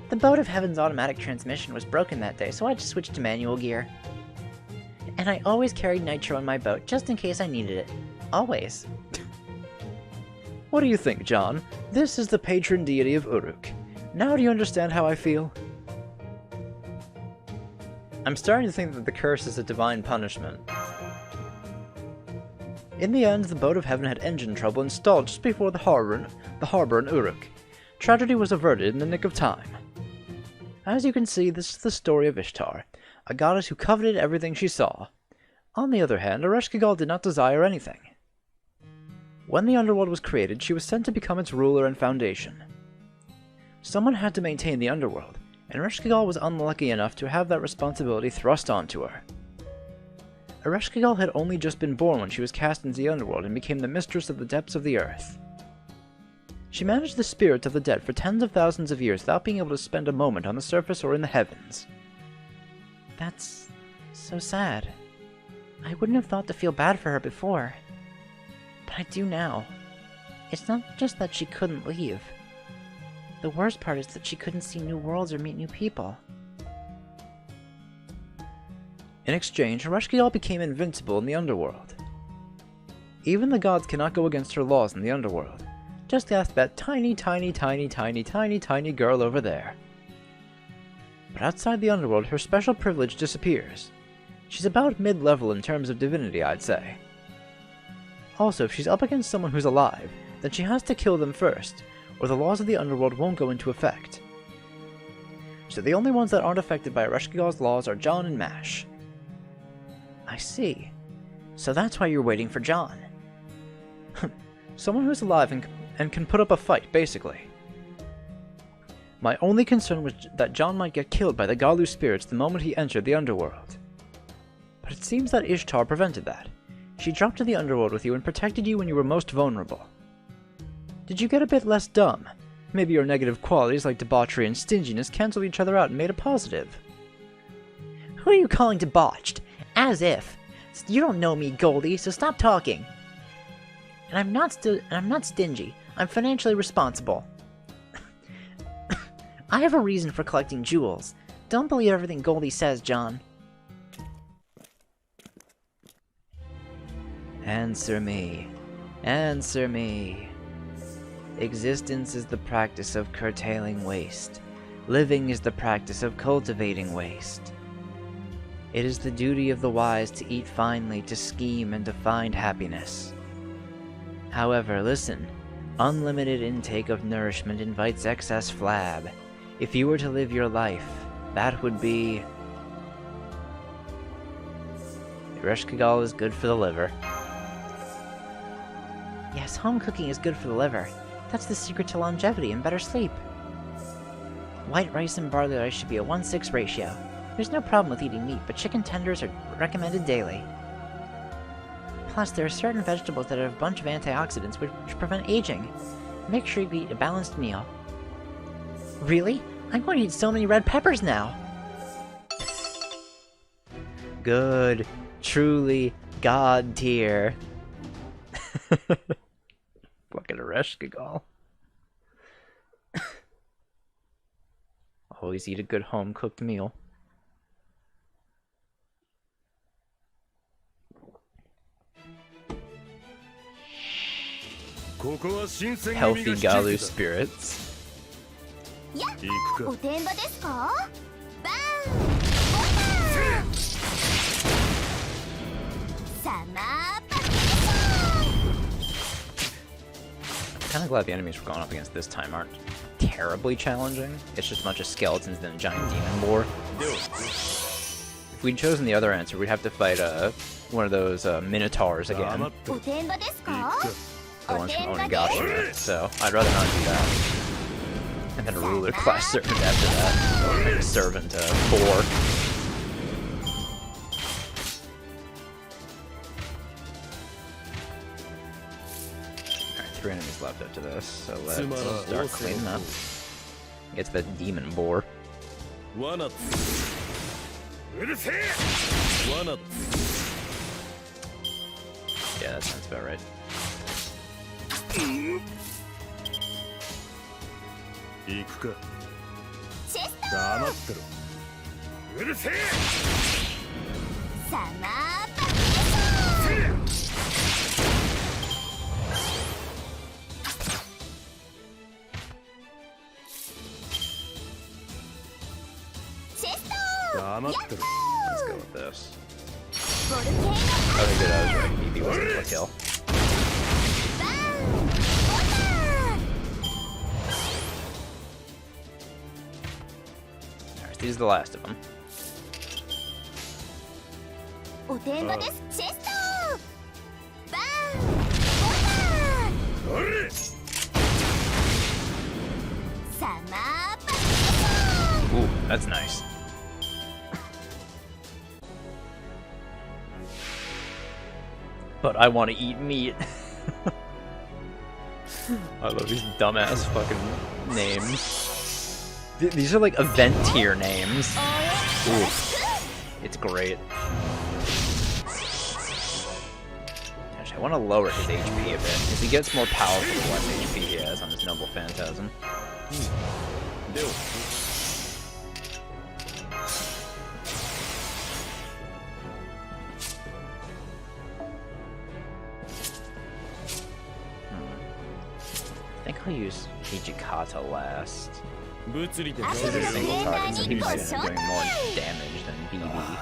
The boat of heaven's automatic transmission was broken that day, so I just switched to manual gear. And I always carried nitro in my boat, just in case I needed it. Always. What do you think, John? This is the patron deity of Uruk. Now do you understand how I feel? I'm starting to think that the curse is a divine punishment. In the end, the boat of heaven had engine trouble and stalled just before the harbor in Uruk. Tragedy was averted in the nick of time. As you can see, this is the story of Ishtar, a goddess who coveted everything she saw. On the other hand, Eresh did not desire anything. When the Underworld was created, she was sent to become its ruler and foundation. Someone had to maintain the Underworld, and Eresh was unlucky enough to have that responsibility thrust onto her. Eresh had only just been born when she was cast into the Underworld and became the mistress of the depths of the earth. She managed the spirits of the dead for tens of thousands of years without being able to spend a moment on the surface or in the heavens. That's so sad. I wouldn't have thought to feel bad for her before. But I do now. It's not just that she couldn't leave. The worst part is that she couldn't see new worlds or meet new people. In exchange, Eresh became invincible in the Underworld. Even the gods cannot go against her laws in the Underworld. Just ask that tiny girl over there. But outside the Underworld, her special privilege disappears. She's about mid-level in terms of divinity, I'd say. Also, if she's up against someone who's alive, then she has to kill them first, or the laws of the Underworld won't go into effect. So the only ones that aren't affected by Ereshkigal's laws are John and Mash. I see. So that's why you're waiting for John. Someone who's alive and can put up a fight, basically. My only concern was that John might get killed by the Galu spirits the moment he entered the Underworld. But it seems that Ishtar prevented that. She dropped to the Underworld with you and protected you when you were most vulnerable. Did you get a bit less dumb? Maybe your negative qualities like debauchery and stinginess canceled each other out and made a positive. Who are you calling debauched? As if. You don't know me, Goldie, so stop talking. And I'm not stingy. I'm financially responsible. I have a reason for collecting jewels. Don't believe everything Goldie says, John. Answer me. Answer me. Existence is the practice of curtailing waste. Living is the practice of cultivating waste. It is the duty of the wise to eat finely, to scheme, and to find happiness. However, listen. Unlimited intake of nourishment invites excess flab. If you were to live your life, that would be... Ereshkigal is good for the liver. Yes, home cooking is good for the liver. That's the secret to longevity and better sleep. White rice and barley rice should be a 1:6 ratio. There's no problem with eating meat, but chicken tenders are recommended daily. Plus, there are certain vegetables that have a bunch of antioxidants which prevent aging. Make sure you eat a balanced meal. Really? I'm going to eat so many red peppers now! Good. Truly God tier. Fucking Eresh Gagal. Always eat a good home-cooked meal. Healthy Galu spirits. やっおてんばですかバーンサマーパッション I'm kind of glad the enemies we're going up against this time aren't terribly challenging. It's just a bunch of skeletons and a giant demon war. If we'd chosen the other answer, we'd have to fight one of those minotaurs again. おてんばですか The ones from Onigashima. So I'd rather not do that. And then a ruler class servant after that. Like a servant 4. Alright, 3 enemies left after this, so let's start cleaning up. Get to the demon boar. Yeah, that sounds about right. 行くかチェスト黙ってろうるせえサマーパッションチェスト黙ってろ Let's go with this. ボルケーノ Okay, good, I was right. BB wasn't a kill. バーンボタン Alright, these are the last of them. おてんばですチェストバーンボタンおれサマーパッシ Ooh, that's nice. But I want to eat meat. I love these dumbass fucking names. These are like event tier names. Ooh, it's great. Actually, I want to lower his HP a bit, because he gets more powerful the less HP he has on his Noble Phantasm. Do. I think I'll use Hijikata last. 物理で This is a single target, so he might end up doing more damage than BB.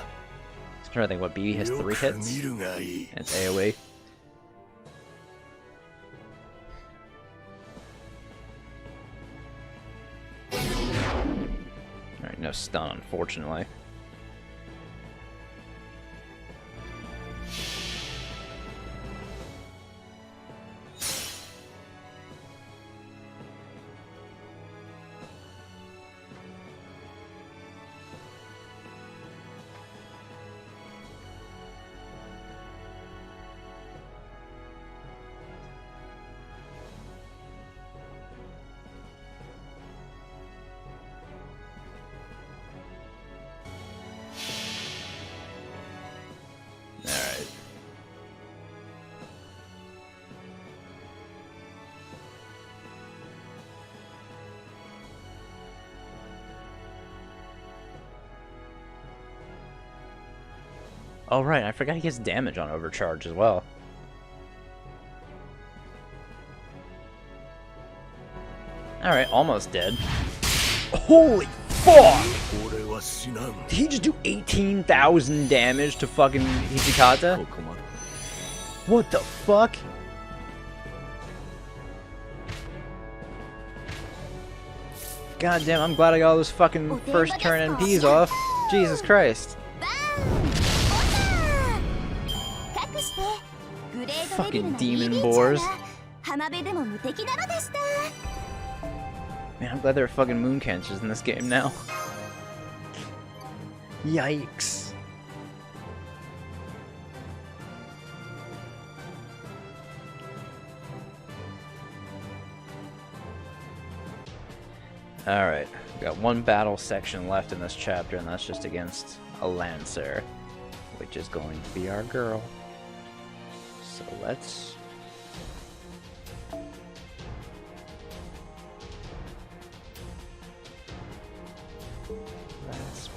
Just trying to think what BB has 3 hits. 見るがいい And it's AoE. Alright, no stun, unfortunately. Alright. Oh right, I forgot he gets damage on overcharge as well. Alright, almost dead. Holy fuck! 俺は死なん Did he just do 18,000 damage to fucking Hijikata? ここまで What the fuck? God damn, I'm glad I got all those fucking first turn NPs off. Jesus Christ. バーンボタン隠してグレードレベルな Fucking demon BB ちゃん boars. が浜辺でも無敵なのでした Man, I'm glad there are fucking moon cancers in this game now. Yikes. Alright, we've got one battle section left in this chapter, and that's just against a Lancer, which is going to be our girl. So let's...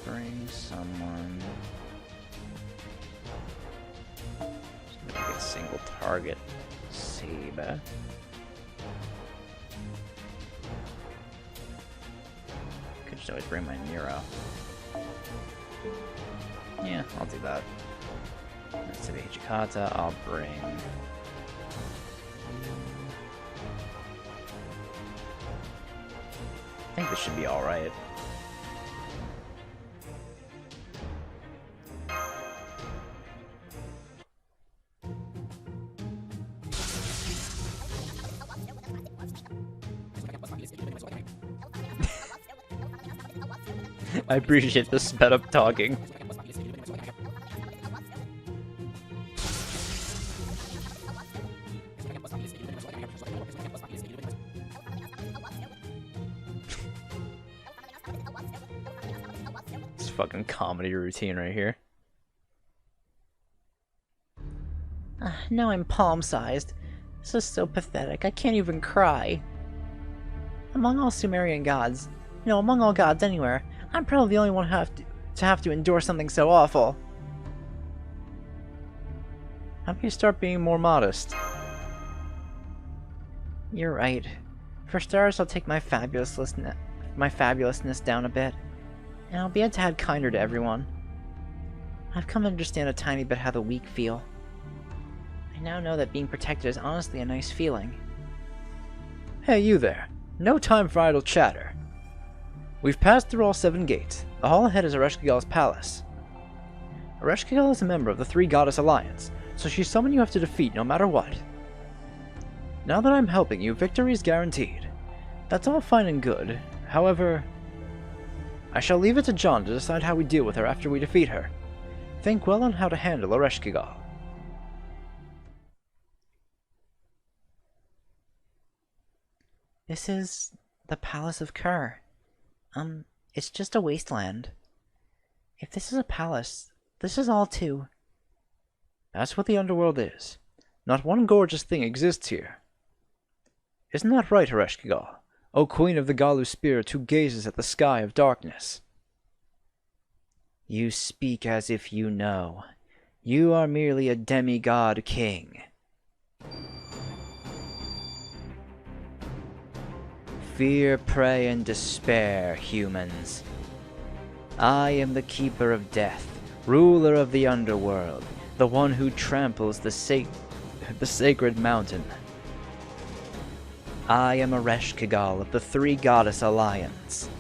bring someone... Just make a single target. Saber. Could just always bring my Nero. Yeah, I'll do that. Next to the Hijikata, I'll bring... I think this should be alright. I appreciate the sped up talking. It's fucking comedy routine right here. Now I'm palm-sized. This is so pathetic. I can't even cry. Among all Sumerian gods, no, among all gods anywhere, I'm probably the only one to have to endure something so awful. How about you start being more modest? You're right. For starters, I'll take my fabulousness down a bit, and I'll be a tad kinder to everyone. I've come to understand a tiny bit how the weak feel. I now know that being protected is honestly a nice feeling. Hey, you there. No time for idle chatter. We've passed through all 7 gates. The hall ahead is Ereshkigal's palace. Ereshkigal is a member of the Three Goddess Alliance, so she's someone you have to defeat no matter what. Now that I'm helping you, victory is guaranteed. That's all fine and good. However, I shall leave it to John to decide how we deal with her after we defeat her. Think well on how to handle Ereshkigal. This is the Palace of Kerr. It's just a wasteland. If this is a palace, this is all too. That's what the Underworld is. Not one gorgeous thing exists here. Isn't that right, Ereshkigal, O Queen of the Galu Spirit who gazes at the sky of darkness? You speak as if you know. You are merely a demigod king. Fear, prey, and despair, humans. I am the Keeper of Death, ruler of the Underworld, the one who tramples the sacred mountain. I am Ereshkigal of the Three Goddess Alliance.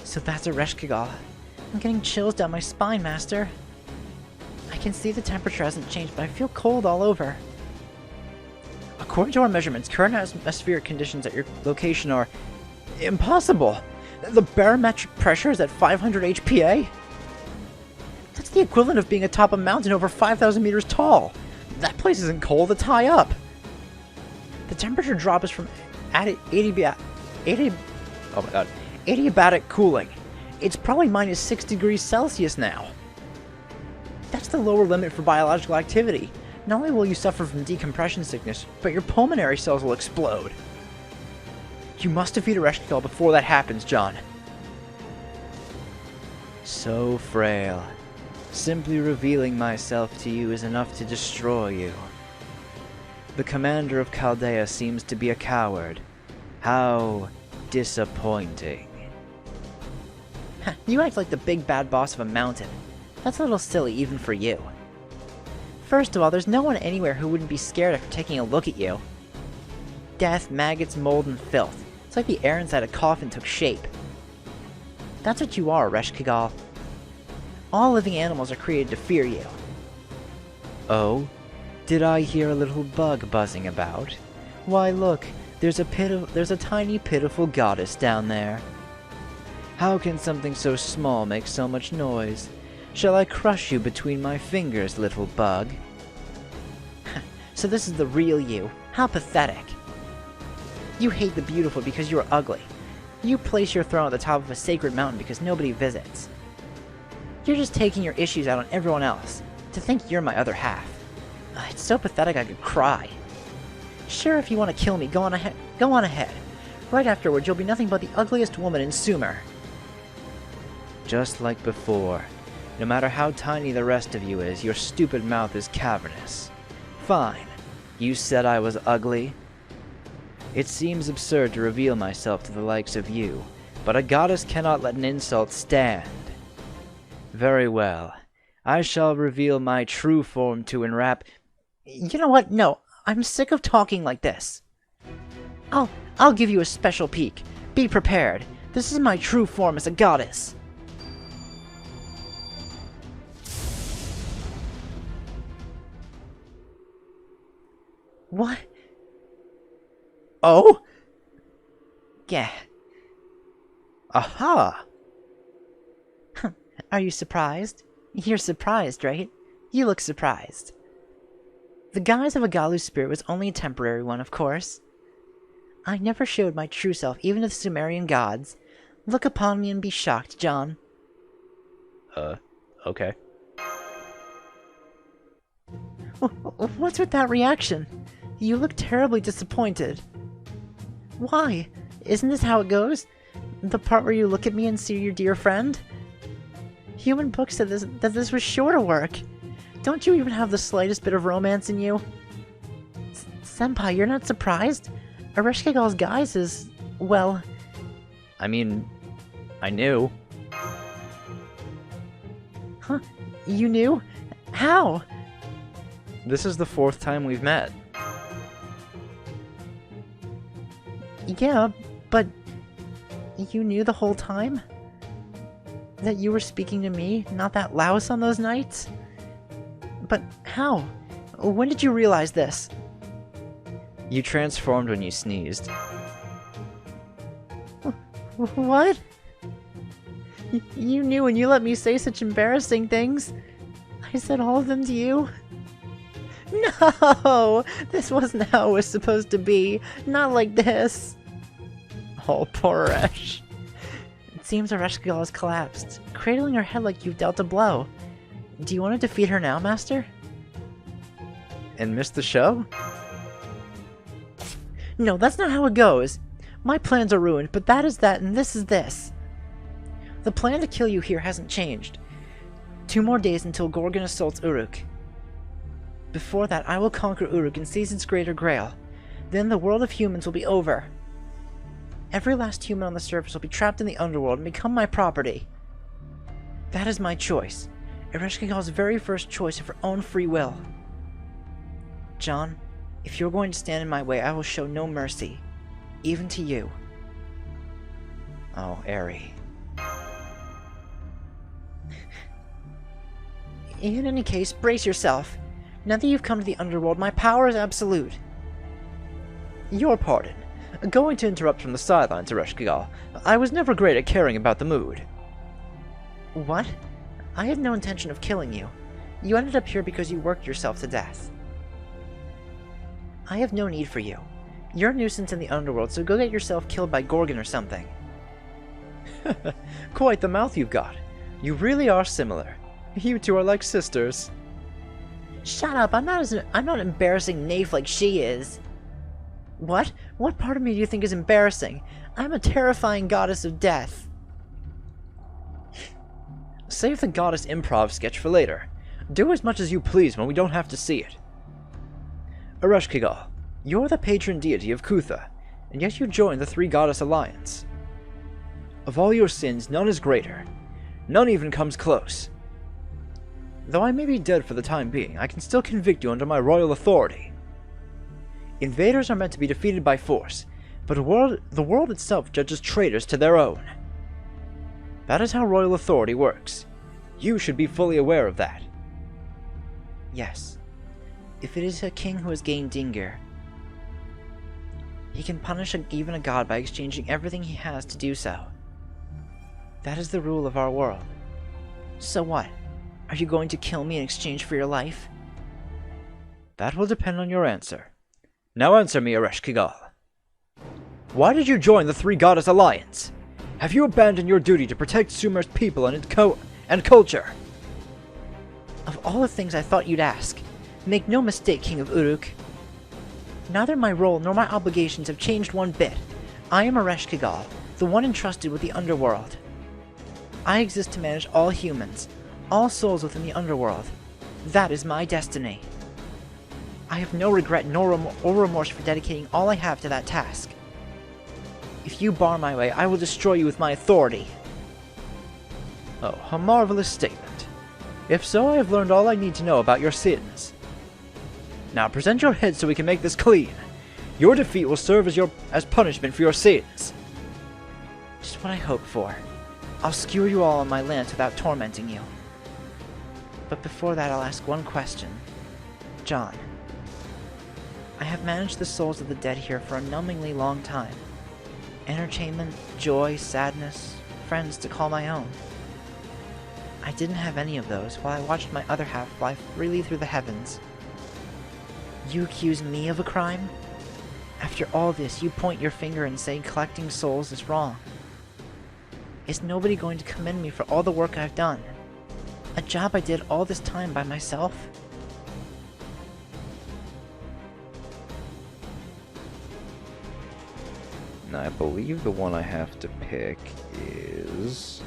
So that's Ereshkigal. I'm getting chills down my spine, Master. I can see the temperature hasn't changed, but I feel cold all over. According to our measurements, current atmospheric conditions at your location are impossible. The barometric pressure is at 500 HPa? That's the equivalent of being atop a mountain over 5,000 meters tall. That place isn't cold, it's high up. The temperature drop is from adiabatic cooling. It's probably minus 6 degrees Celsius now. That's the lower limit for biological activity. Not only will you suffer from decompression sickness, but your pulmonary cells will explode. You must defeat Ereshkigal before that happens, John. So frail. Simply revealing myself to you is enough to destroy you. The commander of Chaldea seems to be a coward. How disappointing. You act like the big bad boss of a mountain. That's a little silly even for you. First of all, there's no one anywhere who wouldn't be scared after taking a look at you. Death, maggots, mold, and filth. It's like the air inside a coffin took shape. That's what you are, Ereshkigal. All living animals are created to fear you. Oh? Did I hear a little bug buzzing about? Why look, there's a tiny pitiful goddess down there. How can something so small make so much noise? Shall I crush you between my fingers, little bug? So this is the real you. How pathetic. You hate the beautiful because you're ugly. You place your throne at the top of a sacred mountain because nobody visits. You're just taking your issues out on everyone else, to think you're my other half. It's so pathetic I could cry. Sure, if you want to kill me, go on ahead. Go on ahead. Right afterwards, you'll be nothing but the ugliest woman in Sumer. Just like before. No matter how tiny the rest of you is, your stupid mouth is cavernous. Fine. You said I was ugly? It seems absurd to reveal myself to the likes of you, but a goddess cannot let an insult stand. Very well. I shall reveal my true form to enwrap... You know what? No, I'm sick of talking like this. I'll give you a special peek. Be prepared. This is my true form as a goddess. What? Oh? Yeah. Aha! Are you surprised? You're surprised, right? You look surprised. The guise of a Galu spirit was only a temporary one, of course. I never showed my true self even to the Sumerian gods. Look upon me and be shocked, John. Okay. What's with that reaction? You look terribly disappointed. Why? Isn't this how it goes? The part where you look at me and see your dear friend? Human Book said that this was sure to work. Don't you even have the slightest bit of romance in you? Senpai, you're not surprised? Eresh Kigal's guise is... well... I mean... I knew. Huh? You knew? How? This is the 4th time we've met. Yeah, but... you knew the whole time? That you were speaking to me, not that louse on those nights? But how? When did you realize this? You transformed when you sneezed. What? You knew and you let me say such embarrassing things? I said all of them to you? No! This wasn't how it was supposed to be. Not like this. Oh, poor Eresh. It seems Eresh Kigal has collapsed, cradling her head like you've dealt a blow. Do you want to defeat her now, Master? And miss the show? No, that's not how it goes. My plans are ruined, but that is that and this is this. The plan to kill you here hasn't changed. 2 more days until Gorgon assaults Uruk. Before that, I will conquer Uruk and seize its greater grail. Then the world of humans will be over. Every last human on the surface will be trapped in the Underworld and become my property. That is my choice. Eresh Kigal's very first choice of her own free will. John, if you're going to stand in my way, I will show no mercy. Even to you. Oh, Eri. In any case, brace yourself. Now that you've come to the Underworld, my power is absolute. Your pardon. Going to interrupt from the sidelines, Eresh Kigal. I was never great at caring about the mood. What? I had no intention of killing you. You ended up here because you worked yourself to death. I have no need for you. You're a nuisance in the Underworld, so go get yourself killed by Gorgon or something. Quite the mouth you've got. You really are similar. You two are like sisters. Shut up, I'm not an embarrassing naif like she is. What? What part of me do you think is embarrassing? I'm a terrifying goddess of death. Save the goddess improv sketch for later. Do as much as you please when we don't have to see it. Eresh Kigal, you're the patron deity of Kutha, and yet you joined the 3 Goddess Alliance. Of all your sins, none is greater. None even comes close. Though I may be dead for the time being, I can still convict you under my royal authority. Invaders are meant to be defeated by force, but the world itself judges traitors to their own. That is how royal authority works. You should be fully aware of that. Yes. If it is a king who has gained Dingir, he can punish even a god by exchanging everything he has to do so. That is the rule of our world. So what? Are you going to kill me in exchange for your life? That will depend on your answer. Now answer me, Eresh Kigal. Why did you join the 3 Goddess Alliance? Have you abandoned your duty to protect Sumer's people and culture? Of all the things I thought you'd ask, make no mistake, King of Uruk. Neither my role nor my obligations have changed one bit. I am Eresh Kigal, the one entrusted with the Underworld. I exist to manage all humans, all souls within the Underworld. That is my destiny. I have no regret nor remorse for dedicating all I have to that task. If you bar my way, I will destroy you with my authority. Oh, a marvelous statement. If so, I have learned all I need to know about your sins. Now present your head so we can make this clean. Your defeat will serve as punishment for your sins. Just what I hoped for. I'll skewer you all on my lands without tormenting you. But before that, I'll ask one question. John, I have managed the souls of the dead here for a numbingly long time. Entertainment, joy, sadness, friends to call my own. I didn't have any of those while I watched my other half fly freely through the heavens. You accuse me of a crime? After all this, you point your finger and say collecting souls is wrong. Is nobody going to commend me for all the work I've done? A job I did all this time by myself? Now, I believe the one I have to pick is...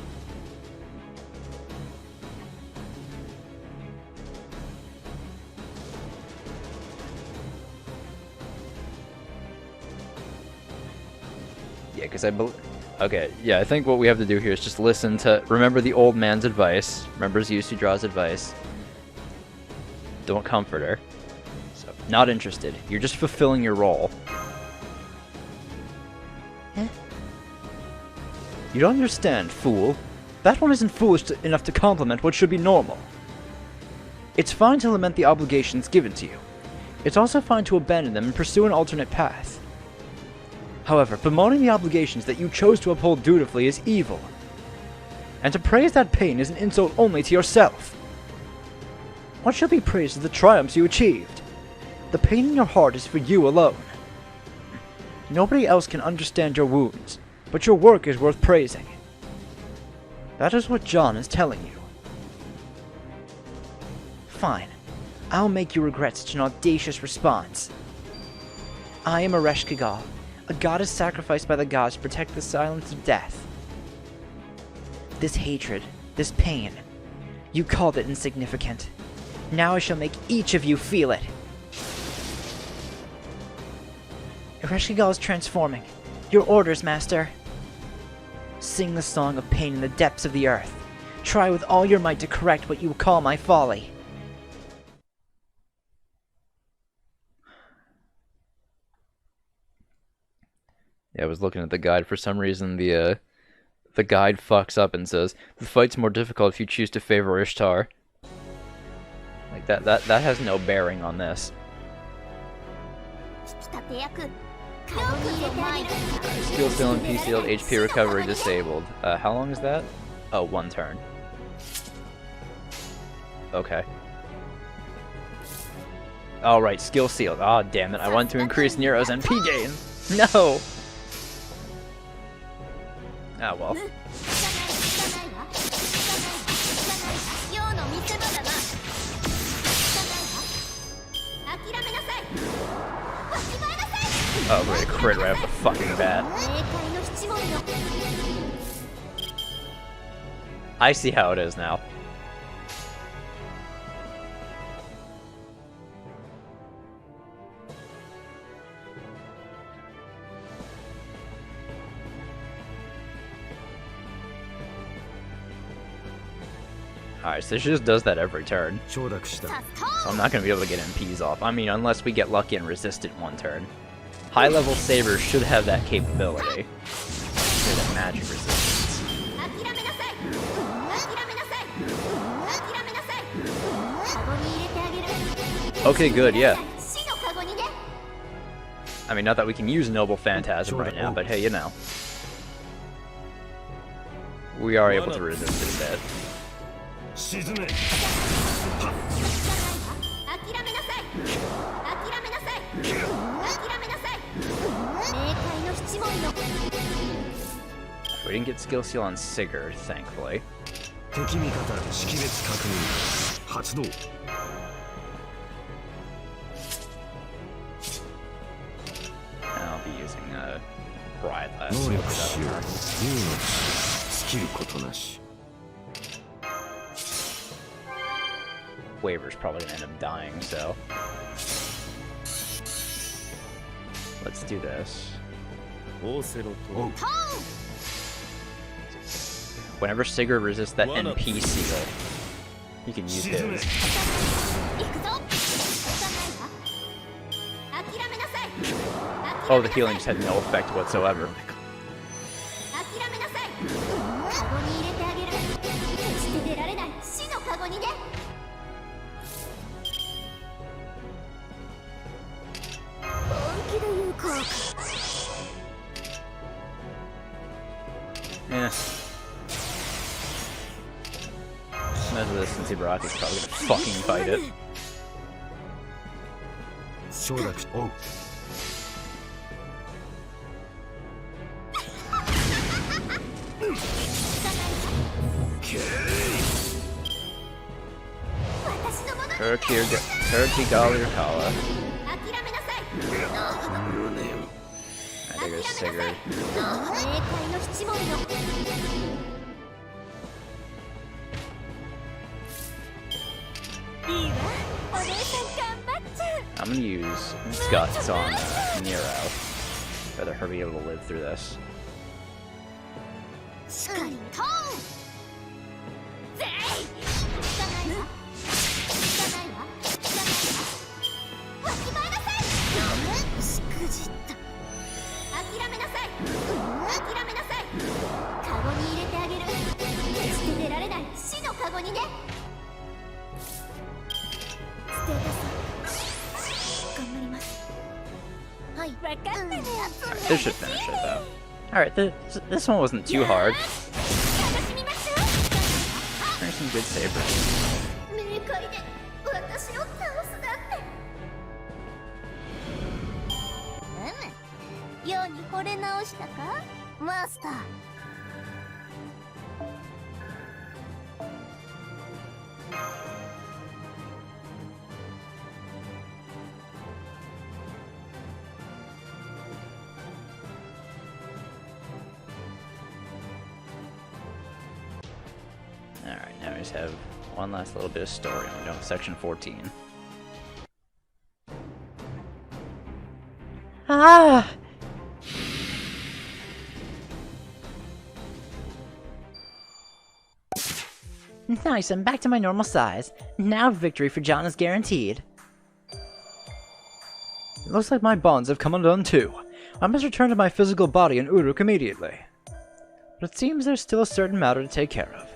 Yeah, because I believe... Okay, yeah, I think what we have to do here is just listen to... Remember the old man's advice. Remember Yusudra's advice. Don't comfort her. So, not interested. You're just fulfilling your role. Eh? You don't understand, fool. That one isn't foolish enough to compliment what should be normal. It's fine to lament the obligations given to you. It's also fine to abandon them and pursue an alternate path. However, bemoaning the obligations that you chose to uphold dutifully is evil. And to praise that pain is an insult only to yourself. What should be praised is the triumphs you achieved. The pain in your heart is for you alone. Nobody else can understand your wounds, but your work is worth praising. That is what John is telling you. Fine. I'll make you regret such an audacious response. I am Eresh Kigal, a goddess sacrificed by the gods to protect the silence of death. This hatred, this pain, you called it insignificant. Now I shall make each of you feel it. Eresh Kigal is transforming. Your orders, Master. Sing the song of pain in the depths of the earth. Try with all your might to correct what you call my folly. Yeah, I was looking at the guide. For some reason, the guide fucks up and says, the fight's more difficult if you choose to favor Ishtar. Like, that has no bearing on this. Skill still in PC shield, HP recovery disabled. How long is that? Oh, 1 turn. Okay. Alright, skill sealed. Ah, damn it. I want to increase Nero's MP gain. No! Ah, well. Oh, great, a crit right off the fucking bat. I see how it is now. Alright, so she just does that every turn. So I'm not going to be able to get MPs off. I mean, unless we get lucky and resist it 1 turn. High-level sabers should have that capability. That magic resistance. Okay, good, yeah. I mean, not that we can use Noble Phantasm right now, but hey, you know. We are able to resist it a bit. We didn't get skill seal on Sigurd, thankfully. 敵味方識別確認発動 I'll be using Bride last 能 week. 力使用 U のスキルことなし Waver's probably gonna end up dying, so let's do this. オーセロト Whenever Sigurd resists that NP seal, you can use 沈め his. 行くぞ。諦めなさい。 Oh, the healing just had no effect whatsoever. 諦めなさい。カゴに入れてあげる。決して出られない死のカゴにね。本気で言うか。 Eh. Most of this since Ibaraki's probably gonna fucking fight it. 承諾おう 私のものに。 Turkigal Urkala. 諦めなさい。 I think it's Sigurd. 冥界の七文よ。いいわ。お姉さん頑張っちゃう。 I'm gonna use Guts on Nero. Rather her be able to live through this. しっかりとぜい聞かないわ聞かないわ聞かないわわきまえなさいしくじった諦めなさい諦めなさいカゴに入れてあげる決して出られない死のカゴにねステータス頑張りますはい分かったね This should finish it though. Alright, this one wasn't too hard. 楽しみましょう There's some good sabers. 冥界で私を倒すだってように惚れ直したかマスター Alright, now we just have one last little bit of story and we go to section 14. Ah! Nice, I'm back to my normal size. Now victory for John is guaranteed. It looks like my bonds have come undone too. I must return to my physical body in Uruk immediately. But it seems there's still a certain matter to take care of.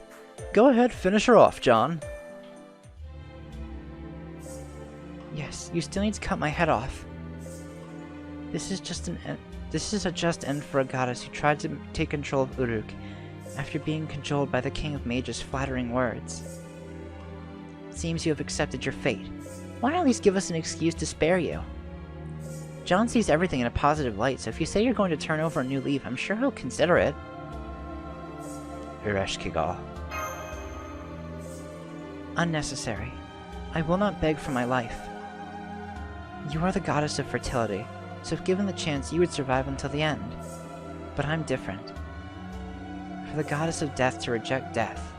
Go ahead, finish her off, John. Yes, you still need to cut my head off. This is a just end for a goddess who tried to take control of Uruk after being cajoled by the King of Mages' flattering words. It seems you have accepted your fate. Why not at least give us an excuse to spare you? John sees everything in a positive light, so if you say you're going to turn over a new leaf, I'm sure he'll consider it. Eresh Kigal. Unnecessary. I will not beg for my life. You are the goddess of fertility, so if given the chance, you would survive until the end. But I'm different. For the goddess of death to reject death,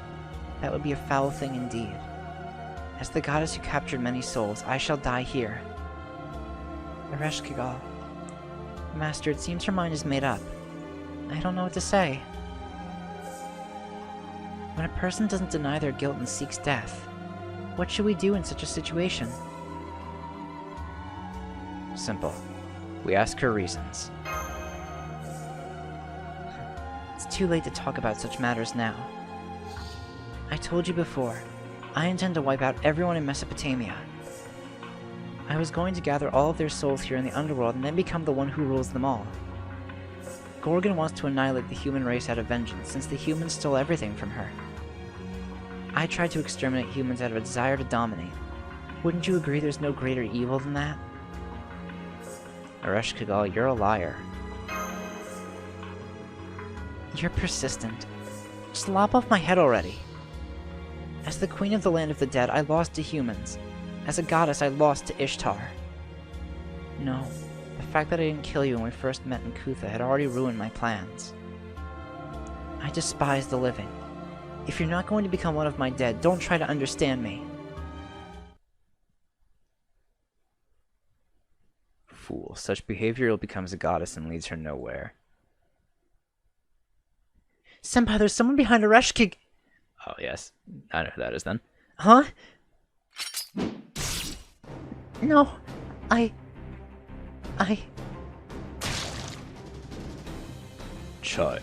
that would be a foul thing indeed. As the goddess who captured many souls, I shall die here. Eresh Kigal. Master, it seems her mind is made up. I don't know what to say. When a person doesn't deny their guilt and seeks death, what should we do in such a situation? Simple. We ask her reasons. It's too late to talk about such matters now. I told you before, I intend to wipe out everyone in Mesopotamia. I was going to gather all of their souls here in the Underworld and then become the one who rules them all. Gorgon wants to annihilate the human race out of vengeance, since the humans stole everything from her. I tried to exterminate humans out of a desire to dominate. Wouldn't you agree there's no greater evil than that? Eresh Kigal, you're a liar. You're persistent. Just lop off my head already. As the queen of the land of the dead, I lost to humans. As a goddess, I lost to Ishtar. No, the fact that I didn't kill you when we first met in Kutha had already ruined my plans. I despise the living. If you're not going to become one of my dead, don't try to understand me. Fool. Such behavior becomes a goddess and leads her nowhere. Senpai, there's someone behind Eresh. Oh, yes. I know who that is then. Huh? No, I... Child,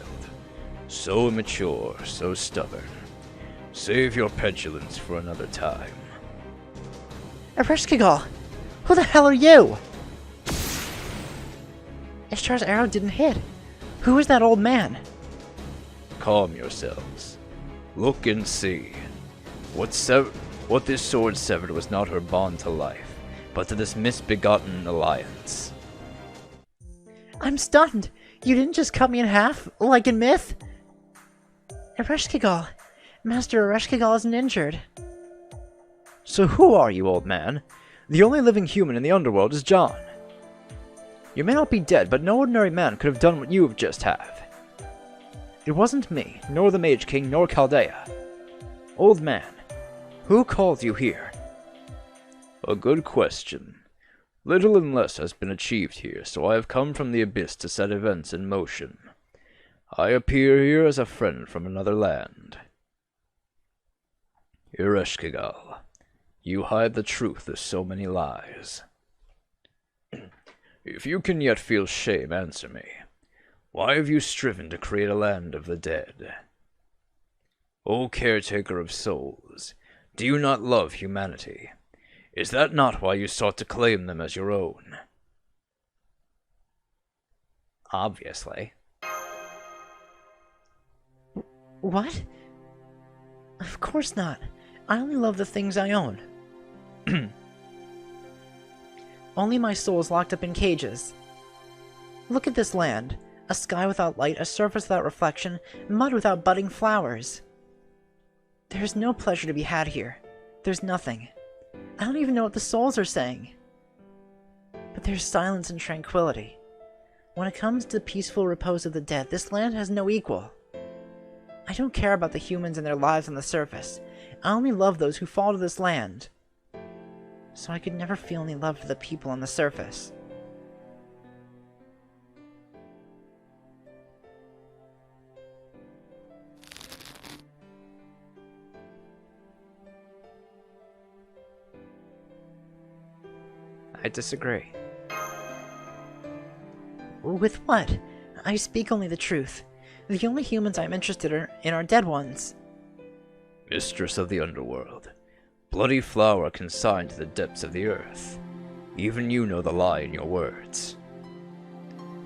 so immature, so stubborn. Save your petulance for another time. Eresh, who the hell are you? Ishtar's arrow didn't hit. Who is that old man? Calm yourselves. Look and see. What this sword severed was not her bond to life, but to this misbegotten alliance. I'm stunned. You didn't just cut me in half, like in Myth? Eresh, Master Eresh isn't injured. So who are you, old man? The only living human in the Underworld is John. You may not be dead, but no ordinary man could have done what you have just have. It wasn't me, nor the Mage King, nor Chaldea. Old man, who called you here? A good question. Little and less has been achieved here, so I have come from the Abyss to set events in motion. I appear here as a friend from another land. Eresh, you hide the truth of so many lies. If you can yet feel shame, answer me. Why have you striven to create a land of the dead? O caretaker of souls, do you not love humanity? Is that not why you sought to claim them as your own? Obviously. What? Of course not. I only love the things I own. Only my soul is locked up in cages. Look at this land. A sky without light, a surface without reflection, mud without budding flowers. There's no pleasure to be had here. There's nothing. I don't even know what the souls are saying. But there's silence and tranquility. When it comes to the peaceful repose of the dead, this land has no equal. I don't care about the humans and their lives on the surface. I only love those who fall to this land. So I could never feel any love for the people on the surface. I disagree. With what? I speak only the truth. The only humans I'm interested in are dead ones. Mistress of the Underworld, bloody flower consigned to the depths of the earth. Even you know the lie in your words.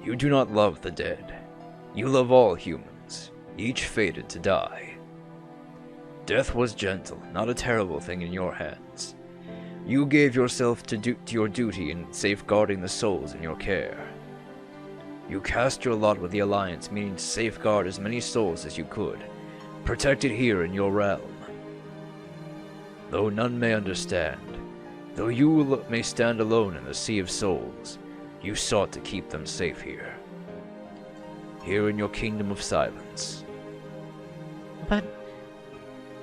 You do not love the dead. You love all humans, each fated to die. Death was gentle, not a terrible thing in your hands. You gave yourself to your duty in safeguarding the souls in your care. You cast your lot with the Alliance, meaning to safeguard as many souls as you could, protected here in your realm. Though none may understand, though you may stand alone in the sea of souls, you sought to keep them safe here. Here in your kingdom of silence. But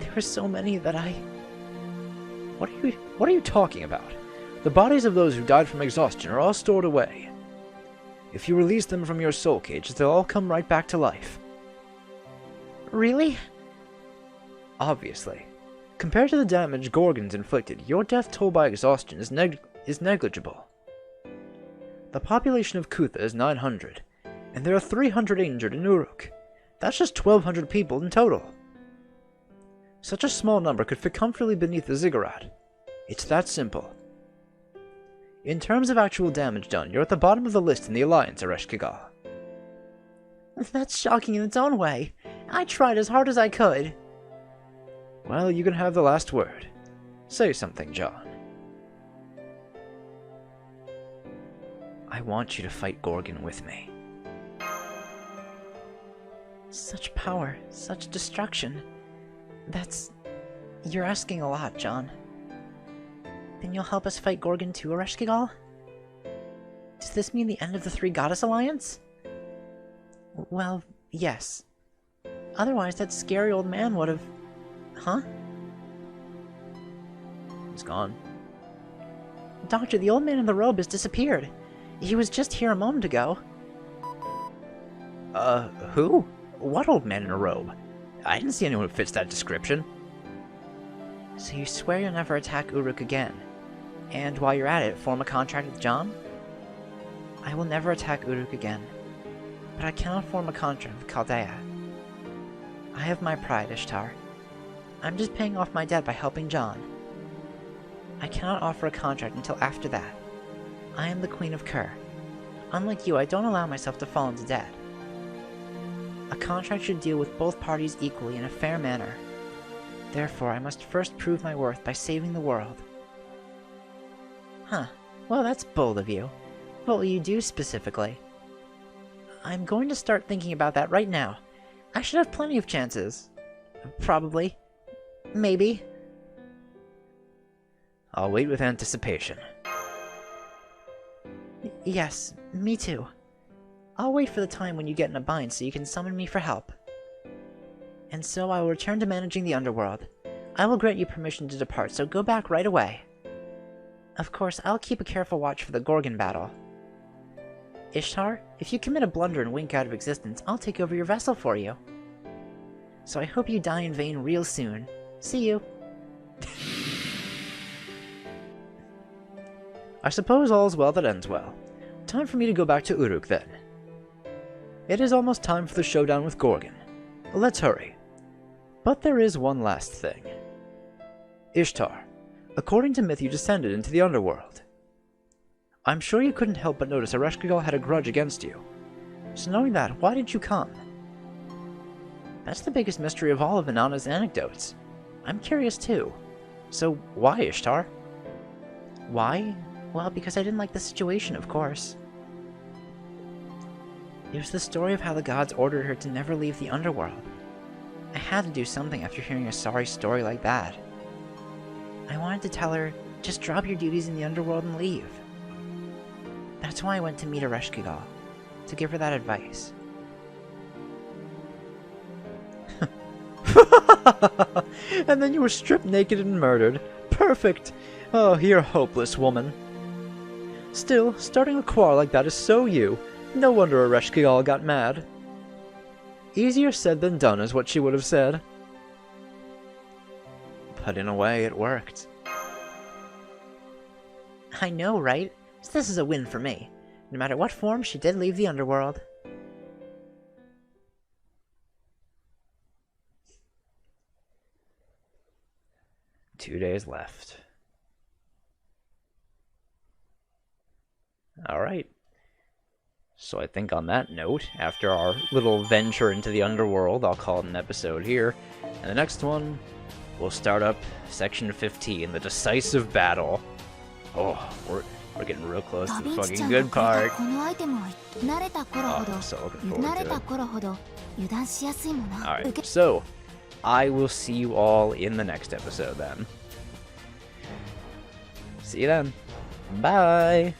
there were so many that I... What are you talking about? The bodies of those who died from exhaustion are all stored away. If you release them from your soul cages, they'll all come right back to life. Really? Obviously. Compared to the damage Gorgons inflicted, your death toll by exhaustion is negligible. The population of Kutha is 900, and there are 300 injured in Uruk. That's just 1,200 people in total. Such a small number could fit comfortably beneath the ziggurat. It's that simple. In terms of actual damage done, you're at the bottom of the list in the Alliance, Eresh. That's shocking in its own way. I tried as hard as I could. Well, you can have the last word. Say something, John. I want you to fight Gorgon with me. Such power, such destruction. You're asking a lot, John. Then you'll help us fight Gorgon too, Ereshkigal? Does this mean the end of the Three Goddess Alliance? Well, yes. Otherwise, that scary old man would've... Huh? He's gone. Doctor, the old man in the robe has disappeared. He was just here a moment ago. Who? What old man in a robe? I didn't see anyone who fits that description. So you swear you'll never attack Uruk again? And while you're at it, form a contract with John? I will never attack Uruk again. But I cannot form a contract with Chaldea. I have my pride, Ishtar. I'm just paying off my debt by helping John. I cannot offer a contract until after that. I am the Queen of Kur. Unlike you, I don't allow myself to fall into debt. A contract should deal with both parties equally in a fair manner. Therefore, I must first prove my worth by saving the world. Huh. Well, that's bold of you. What will you do specifically? I'm going to start thinking about that right now. I should have plenty of chances. Probably. Maybe. I'll wait with anticipation. Yes, me too. I'll wait for the time when you get in a bind so you can summon me for help. And so I will return to managing the Underworld. I will grant you permission to depart, so go back right away. Of course, I'll keep a careful watch for the Gorgon battle. Ishtar, if you commit a blunder and wink out of existence, I'll take over your vessel for you. So I hope you die in vain real soon. See you. I suppose all's well that ends well. Time for me to go back to Uruk then. It is almost time for the showdown with Gorgon. Let's hurry. But there is one last thing. Ishtar, according to myth you descended into the Underworld. I'm sure you couldn't help but notice Ereshkigal had a grudge against you. So knowing that, why did you come? That's the biggest mystery of all of Inanna's anecdotes. I'm curious too. So why, Ishtar? Why? Well, because I didn't like the situation, of course. It was the story of how the gods ordered her to never leave the Underworld. I had to do something after hearing a sorry story like that. I wanted to tell her, just drop your duties in the Underworld and leave. That's why I went to meet Ereshkigal, to give her that advice. And then you were stripped naked and murdered. Perfect! Oh, you're a hopeless woman. Still, starting a quarrel like that is so you. No wonder Ereshkigal got mad. Easier said than done is what she would have said. But in a way, it worked. I know, right? So this is a win for me. No matter what form, she did leave the Underworld. Two days left. Alright. So I think on that note, after our little venture into the Underworld, I'll call it an episode here. And the next one, we'll start up Section 15, the decisive battle. Oh, we're getting real close to the fucking good part. Oh, I'm so looking forward to it. Alright, so I will see you all in the next episode then. See you then. Bye!